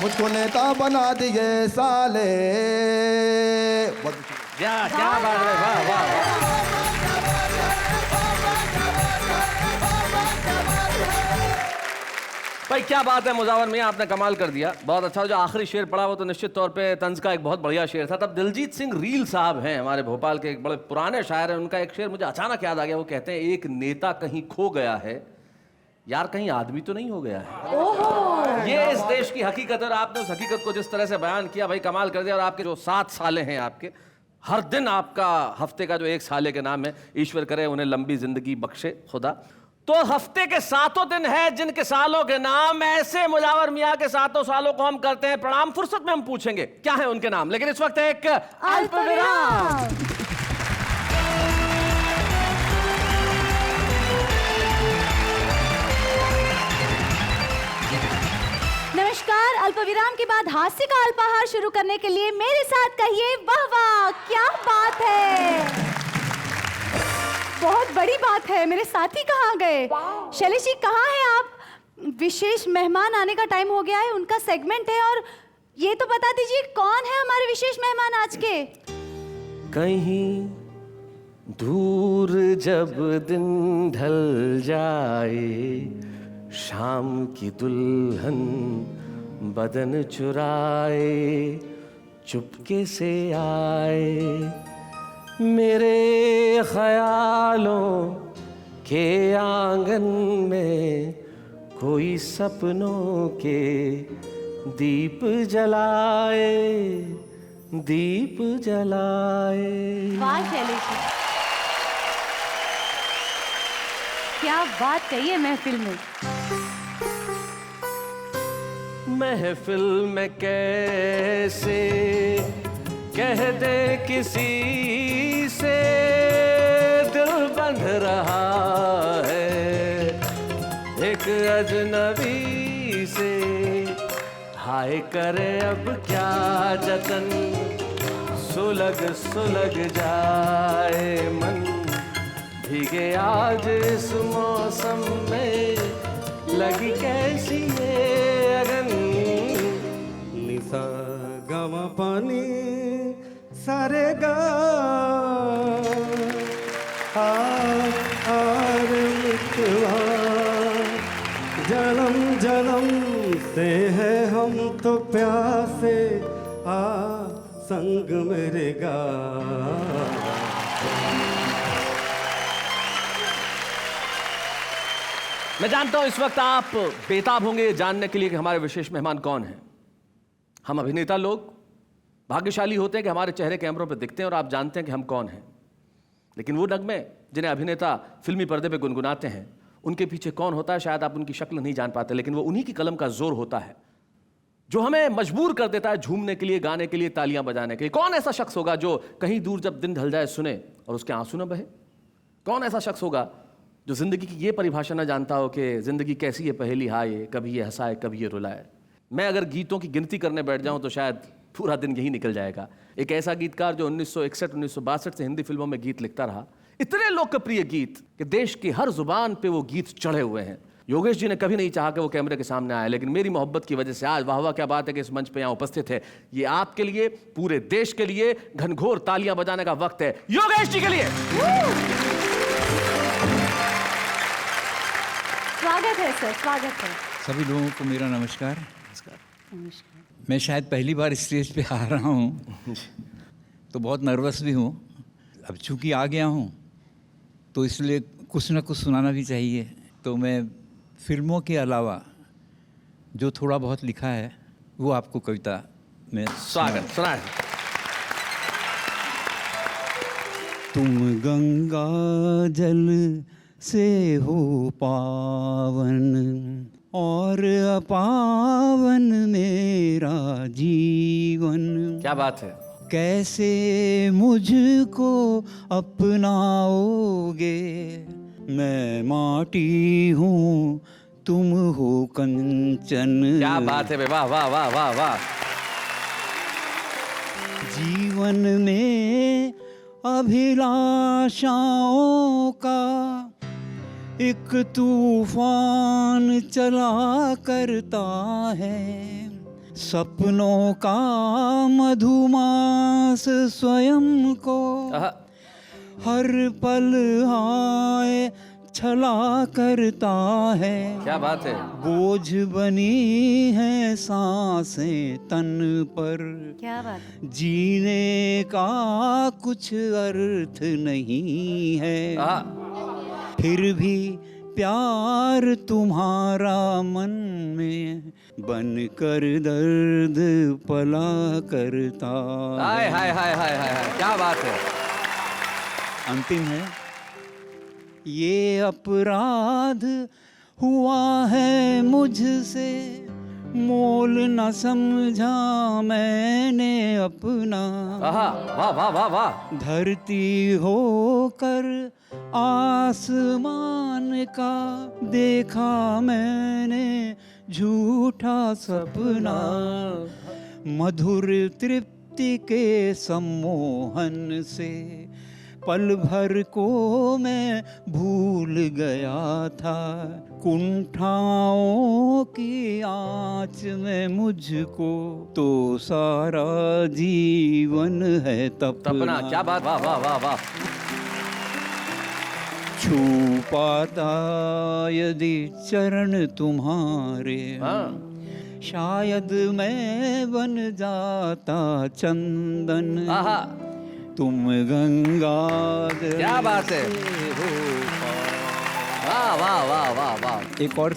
मुझको नेता बना दिए साले। क्या बात है, वाह वाह वाह। भाई क्या बात है मुजावर मियां, आपने कमाल कर दिया, बहुत अच्छा। जो आखिरी शेर पढ़ा वो तो निश्चित तौर पे तंज का एक बहुत बढ़िया शेर था। तब दिलजीत सिंह रील साहब हैं, हमारे भोपाल के एक बड़े पुराने शायर हैं, उनका एक शेर मुझे अचानक याद आ गया। वो कहते हैं, एक नेता कहीं खो गया है, यार कहीं आदमी तो नहीं हो गया है। ये इस देश की हकीकत है और आपने उस हकीकत को जिस तरह से बयान किया भाई कमाल कर दिया। और आपके जो 7 साले हैं आपके, हर दिन आपका हफ्ते का जो 1 साले के नाम है, ईश्वर करे उन्हें लंबी जिंदगी बख्शे खुदा। तो हफ्ते के 7 दिन है जिनके सालों के नाम ऐसे मुजावर मियां के 7 सालों को हम करते हैं प्रणाम। फुर्सत में हम पूछेंगे क्या है उनके नाम, लेकिन इस वक्त एक अल्पविराम। नमस्कार। अल्पविराम के बाद हास्य का अल्पाहार शुरू करने के लिए मेरे साथ कहिए वाह वाह, क्या बात है, बहुत बड़ी बात है। मेरे साथी कहाँ गए? शैलेश जी कहाँ हैं आप? विशेष मेहमान आने का टाइम हो गया है, उनका सेगमेंट है। और ये तो बता दीजिए कौन है हमारे विशेष मेहमान आज के? कहीं दूर जब दिन ढल जाए, शाम की दुल्हन बदन चुराए, चुपके से आए, मेरे ख्यालों के आंगन में कोई सपनों के दीप जलाए, दीप जलाए। वाह शैलेश, क्या बात कही है महफिल में। महफिल में कैसे कह दे किसी से दिल बंध रहा है, एक अजनबी से। हाय करे अब क्या जतन, सुलग सुलग जाए मन, भीगे आज इस मौसम में, लगी कैसी ये अगन। निसा गमा पानी सारे गा आर मितवा, जन्म जन्म से है हम तो प्यासे, आ संग मेरे गा। मैं जानता हूं इस वक्त आप बेताब होंगे जानने के लिए कि हमारे विशेष मेहमान कौन हैं। हम अभिनेता लोग भाग्यशाली होते हैं कि हमारे चेहरे कैमरों पर दिखते हैं और आप जानते हैं कि हम कौन हैं, लेकिन वो नगमे जिन्हें अभिनेता फिल्मी पर्दे पे गुनगुनाते हैं, उनके पीछे कौन होता है शायद आप उनकी शक्ल नहीं जान पाते, लेकिन वो उन्हीं की कलम का जोर होता है जो हमें मजबूर कर देता है झूमने के लिए, गाने के लिए, तालियां बजाने के लिए। कौन ऐसा शख्स होगा जो कहीं दूर जब दिन ढल जाए सुने और उसके आंसू न बहे? कौन ऐसा शख्स होगा जो जिंदगी की ये परिभाषा न जानता हो कि जिंदगी कैसी है पहेली हाय, कभी ये हंसाए कभी ये रुलाए। मैं अगर गीतों की गिनती करने बैठ जाऊं तो शायद पूरा दिन यही निकल जाएगा। एक ऐसा गीतकार जो 1961-1962 से हिंदी फिल्मों में गीत लिखता रहा, इतने लोकप्रिय गीत कि देश की हर जुबान पे वो गीत चढ़े हुए हैं। योगेश जी ने कभी नहीं चाहा कि वो कैमरे के सामने आए, लेकिन मेरी मोहब्बत की वजह से आज वाह वाह क्या बात है कि इस मंच पे यहाँ उपस्थित है। ये आपके लिए, पूरे देश के लिए घनघोर तालियां बजाने का वक्त है योगेश जी के लिए। स्वागत है सर, स्वागत है। सभी लोगों को मेरा नमस्कार। नमस्कार। मैं शायद पहली बार स्टेज पे आ रहा हूँ तो बहुत नर्वस भी हूँ। अब चूंकि आ गया हूँ तो इसलिए कुछ ना कुछ सुनाना भी चाहिए। तो मैं फिल्मों के अलावा जो थोड़ा बहुत लिखा है वो आपको कविता में स्वागत सुनाए। तुम गंगा जल से हो पावन और अपावन मेरा जीवन। क्या बात है। कैसे मुझको अपनाओगे, मैं माटी हूँ तुम हो कंचन। क्या बात है बे, वाह वाह वाह वाह वाह। जीवन में अभिलाषाओं का एक तूफान चला करता है, सपनों का मधुमास स्वयं को हर पल आए छला करता है। क्या बात है। बोझ बनी है सांसें तन पर, क्या बात। जीने का कुछ अर्थ नहीं है, फिर भी प्यार तुम्हारा मन में बनकर दर्द पला करता। हाय हाय हाय हाय हाय, क्या बात है। अंतिम है, ये अपराध हुआ है मुझसे, मोल न समझा मैंने अपना। वाह वाह वाह वाह। धरती होकर आसमान का देखा मैंने झूठा सपना, मधुर तृप्ति के सम्मोहन से पल भर को मैं भूल गया था, कुंठाओं की आँच में मुझको तो सारा जीवन है तपना। क्या बात, वाह वाह वाह वाह। छू पाता यदि चरण तुम्हारे, शायद मैं बन जाता चंदन, तुम गंगा। क्या बात है। वाह वाह वाह वाह वाह। एक और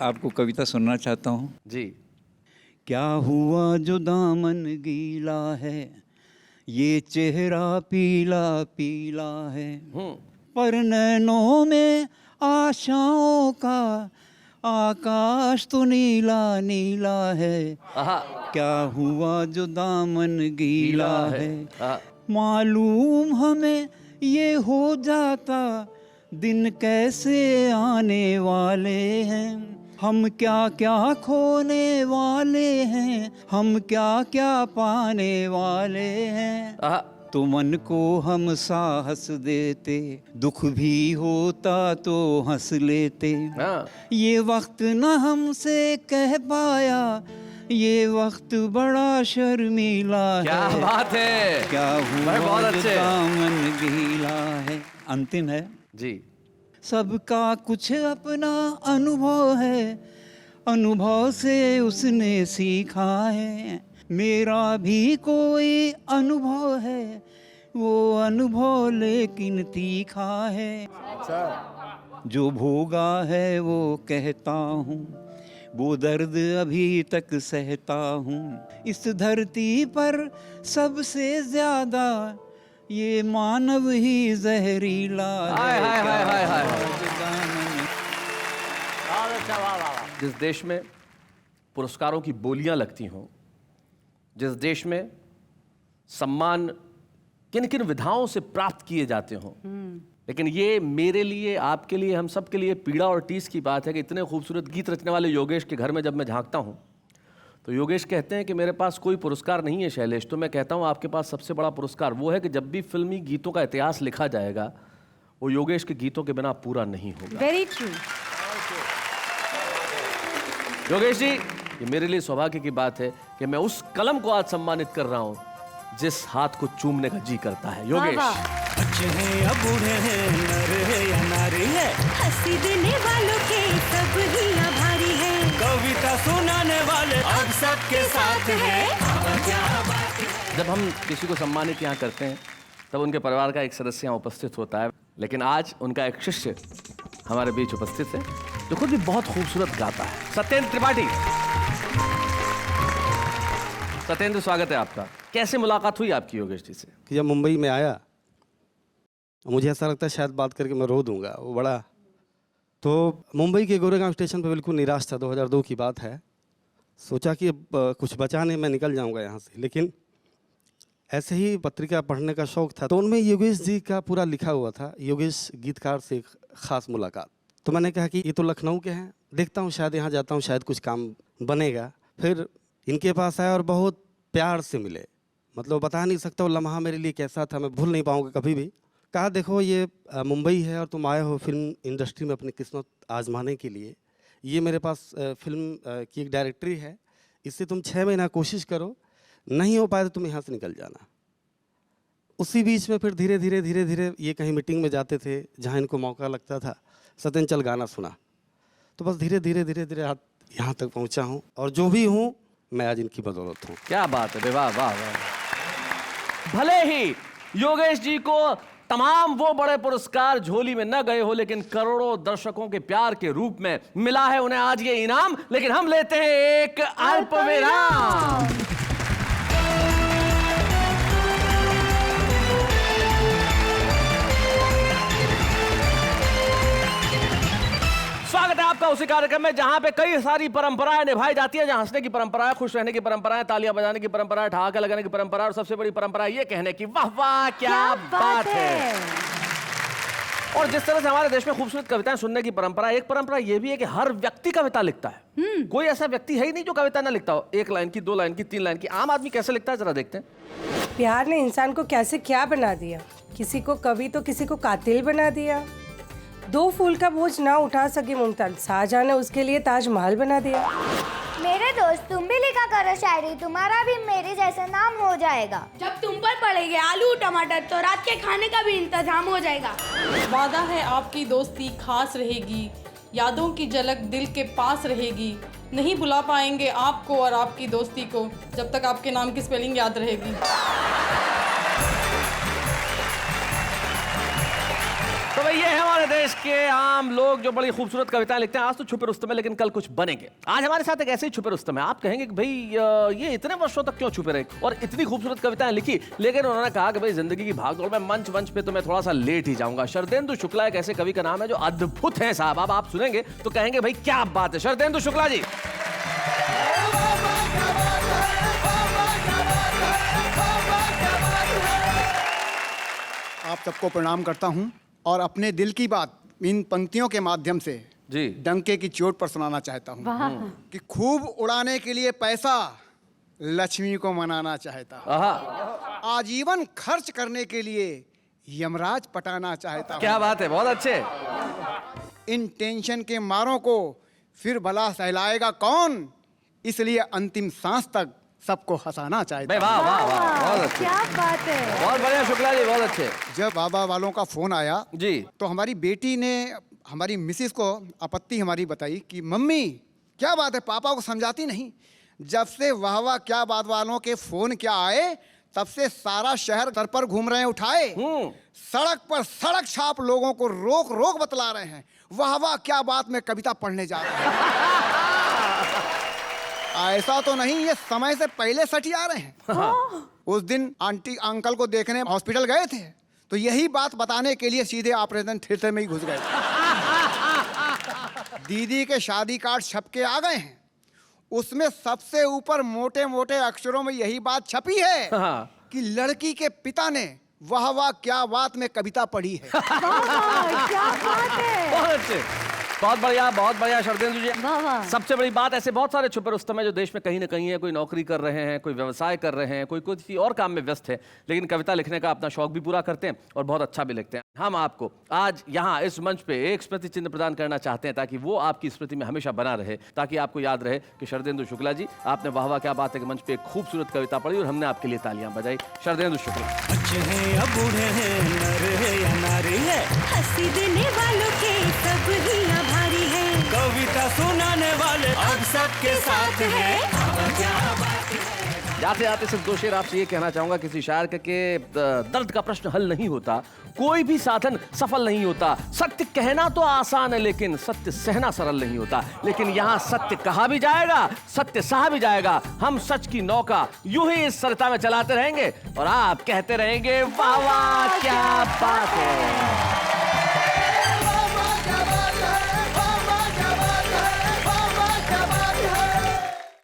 आपको कविता सुनना चाहता हूँ जी। क्या हुआ जो दामन गीला है, ये चेहरा पीला पीला है, पर नैनों में आशाओं का आकाश तो नीला नीला है। क्या हुआ जो दामन गीला है, मालूम हमें ये हो जाता दिन कैसे आने वाले हैं, हम क्या क्या खोने वाले हैं, हम क्या क्या पाने वाले हैं। तो मन को हम साहस देते, दुख भी होता तो हंस लेते, ये वक्त न हमसे कह पाया, ये वक्त बड़ा शर्मीला है। क्या बात है। क्या हुआ बहुत जो अच्छे। दामन गीला है। अंतिम है जी। सबका कुछ अपना अनुभव है, अनुभव से उसने सीखा है, मेरा भी कोई अनुभव है, वो अनुभव लेकिन तीखा है। जो भोगा है वो कहता हूँ, वो दर्द अभी तक सहता हूँ, इस धरती पर सबसे ज्यादा ये मानव ही जहरीला है। जिस देश में पुरस्कारों की बोलियां लगती हों, जिस देश में सम्मान किन किन विधाओं से प्राप्त किए जाते हों, लेकिन ये मेरे लिए, आपके लिए, हम सब के लिए पीड़ा और टीस की बात है कि इतने खूबसूरत गीत रचने वाले योगेश के घर में जब मैं झांकता हूँ तो योगेश कहते हैं कि मेरे पास कोई पुरस्कार नहीं है शैलेश। तो मैं कहता हूँ आपके पास सबसे बड़ा पुरस्कार वो है कि जब भी फिल्मी गीतों का इतिहास लिखा जाएगा वो योगेश के गीतों के बिना पूरा नहीं होगा। Very true. योगेश जी, ये मेरे लिए सौभाग्य की बात है कि मैं उस कलम को आज सम्मानित कर रहा हूँ जिस हाथ को चूमने का जी करता है। योगेश। बच्चे हैं या बूढ़े हैं, नर है या नारी है, हंसी देने वालों के सब ही आभारी है, कविता सुनाने वाले अब सबके साथ है। जब हम किसी को सम्मानित यहाँ करते हैं तब उनके परिवार का एक सदस्य यहाँ उपस्थित होता है, लेकिन आज उनका एक शिष्य हमारे बीच उपस्थित है जो खुद भी बहुत खूबसूरत गाता है। सत्येंद्र त्रिपाठी। सत्येंद्र, स्वागत है आपका। कैसे मुलाकात हुई आपकी योगेश जी से? कि जब मुंबई में आया मुझे ऐसा लगता है शायद बात करके मैं रो दूंगा, वो बड़ा। तो मुंबई के गोरेगांव स्टेशन पर बिल्कुल निराश था, 2002 की बात है। सोचा कि अब कुछ बचा नहीं, मैं निकल जाऊंगा यहाँ से, लेकिन ऐसे ही पत्रिका पढ़ने का शौक था, तो उनमें योगेश जी का पूरा लिखा हुआ था, योगेश गीतकार से एक खास मुलाकात। तो मैंने कहा कि ये तो लखनऊ के हैं, देखता हूँ शायद यहाँ जाता हूँ, शायद कुछ काम बनेगा। फिर इनके पास आया और बहुत प्यार से मिले, मतलब बता नहीं सकता वो लम्हा मेरे लिए कैसा था, मैं भूल नहीं पाऊँगा कभी भी। कहा देखो ये मुंबई है और तुम आए हो फिल्म इंडस्ट्री में अपनी किस्मत आजमाने के लिए, ये मेरे पास फिल्म की एक डायरेक्टरी है, इससे तुम 6 महीना कोशिश करो, नहीं हो पाए तो तुम यहाँ से निकल जाना। उसी बीच में फिर धीरे धीरे ये कहीं मीटिंग में जाते थे जहाँ इनको मौका लगता था, सत्यन चल गाना सुना, तो बस धीरे धीरे यहाँ तक पहुँचा हूँ और जो भी हूँ मैं आज इनकी बदौलत हूँ। क्या बात है, वाह वाह वाह। भले ही योगेश जी को तमाम वो बड़े पुरस्कार झोली में न गए हो, लेकिन करोड़ों दर्शकों के प्यार के रूप में मिला है उन्हें आज ये इनाम। लेकिन हम लेते हैं एक अल्प विराम। स्वागत है आपका उसी कार्यक्रम में जहां पे कई सारी परंपराएं निभाई जाती है, जहां हंसने की परंपरा है, खुश रहने की परंपरा है, तालियां बजाने की परंपरा है, ठहाके लगाने की परंपरा है, और सबसे बड़ी परंपरा ये कहने की वाह वाह क्या बात है। और जिस तरह से हमारे देश में खूबसूरत कविताएं सुनने की परंपरा, एक परंपरा ये भी है कि हर व्यक्ति कविता लिखता है। कोई ऐसा व्यक्ति है ही नहीं जो कविता ना लिखता हो, 1 लाइन की, 2 लाइन की, 3 लाइन की। आम आदमी कैसे लिखता है जरा देखते हैं। प्यार ने इंसान को कैसे क्या बना दिया, किसी को कवि तो किसी को कातिल बना दिया। 2 फूल का बोझ ना उठा सकी मुमताज, शाहजहां ने उसके लिए ताजमहल बना दिया। मेरे दोस्त तुम भी लिखा करो शायरी, तुम्हारा भी मेरे जैसा नाम हो जाएगा। जब तुम पर पड़ेंगे आलू टमाटर तो रात के खाने का भी इंतजाम हो जाएगा। वादा है आपकी दोस्ती खास रहेगी, यादों की झलक दिल के पास रहेगी, नहीं भुला पाएंगे आपको और आपकी दोस्ती को जब तक आपके नाम की स्पेलिंग याद रहेगी। तो भाई ये है हमारे देश के आम लोग जो बड़ी खूबसूरत कविताएं लिखते हैं। आज तो छुपे रुस्तम है, लेकिन कल कुछ बनेंगे। आज हमारे साथ एक ऐसे ही छुपे रुस्तम है। आप कहेंगे कि भाई ये इतने वर्षों तक क्यों छुपे रहे और इतनी खूबसूरत कविताएं लिखी, लेकिन उन्होंने कहा कि भाई जिंदगी की भागदौड़ में मंच पे तो मैं थोड़ा सा लेट ही जाऊंगा। शरदेंदु शुक्ला एक ऐसे कवि का नाम है जो अद्भुत है साहब। अब आप सुनेंगे तो कहेंगे भाई क्या बात है। शरदेंदु शुक्ला जी, आप सबको प्रणाम करता हूं और अपने दिल की बात इन पंक्तियों के माध्यम से जी डंके की चोट पर सुनाना चाहता हूं कि खूब उड़ाने के लिए पैसा लक्ष्मी को मनाना चाहता हूं, आजीवन खर्च करने के लिए यमराज पटाना चाहता हूं। क्या बात है, बहुत अच्छे। इन टेंशन के मारों को फिर भला सहलाएगा कौन, इसलिए अंतिम सांस तक सबको हंसाना चाहता हूं। वाह वाह वाह, बहुत अच्छे, क्या बात है, बहुत बढ़िया शुक्ला जी, बहुत अच्छे। जब बाबा वालों का फोन आया जी तो हमारी बेटी ने हमारी मिसेस को आपत्ति हमारी बताई कि मम्मी क्या बात है, पापा को समझाती नहीं। जब से वाह वाह क्या बात वालों के फोन क्या आए, तब से सारा शहर सर पर घूम रहे हैं उठाए, सड़क पर सड़क छाप लोगों को रोक रोक बतला रहे हैं वाह वाह क्या बात में कविता पढ़ने जा रहे हैं। ऐसा तो नहीं, ये समय से पहले सटी आ रहे हैं। उस दिन आंटी अंकल को देखने हॉस्पिटल गए थे तो यही बात बताने के लिए सीधे ऑपरेशन थिएटर में ही घुस गए। दीदी के शादी कार्ड छप के आ गए हैं, उसमें सबसे ऊपर मोटे मोटे अक्षरों में यही बात छपी है कि लड़की के पिता ने वाह वाह क्या बात में कविता पढ़ी है। क्या बात है, बहुत अच्छे, बहुत बढ़िया शरदेंदु जी। सबसे बड़ी बात, ऐसे बहुत सारे छुपे रुस्तम है जो देश में कहीं ना कहीं है, कोई नौकरी कर रहे हैं, कोई व्यवसाय कर रहे हैं, कोई किसी और काम में व्यस्त है, लेकिन कविता लिखने का अपना शौक भी पूरा करते हैं और बहुत अच्छा भी लिखते हैं। हम आपको आज यहाँ इस मंच पे एक स्मृति चिन्ह प्रदान करना चाहते हैं ताकि वो आपकी स्मृति में हमेशा बना रहे, ताकि आपको याद रहे कि शरदेंदु शुक्ला जी, आपने वाह वाह क्या बात है के मंच पे एक खूबसूरत कविता पढ़ी और हमने आपके लिए तालियां बजाई। शरदेंदु शुक्ला। बच्चे हैं या बूढ़े हैं, नर है या नारी है, हंसी देने वालों के सब ही आभारी है, कविता सुनाने वाले अब सबके साथ है। जाते जाते सिर्फ 2 शेर आपसे ये कहना चाहूंगा किसी शायर के दर्द का प्रश्न हल नहीं होता, कोई भी साधन सफल नहीं होता, सत्य कहना तो आसान है लेकिन सत्य सहना सरल नहीं होता, लेकिन यहाँ सत्य कहा भी जाएगा, सत्य सहा भी जाएगा। हम सच की नौका यूं ही इस सरता में चलाते रहेंगे और आप कहते रहेंगे वाह वाह क्या बात है।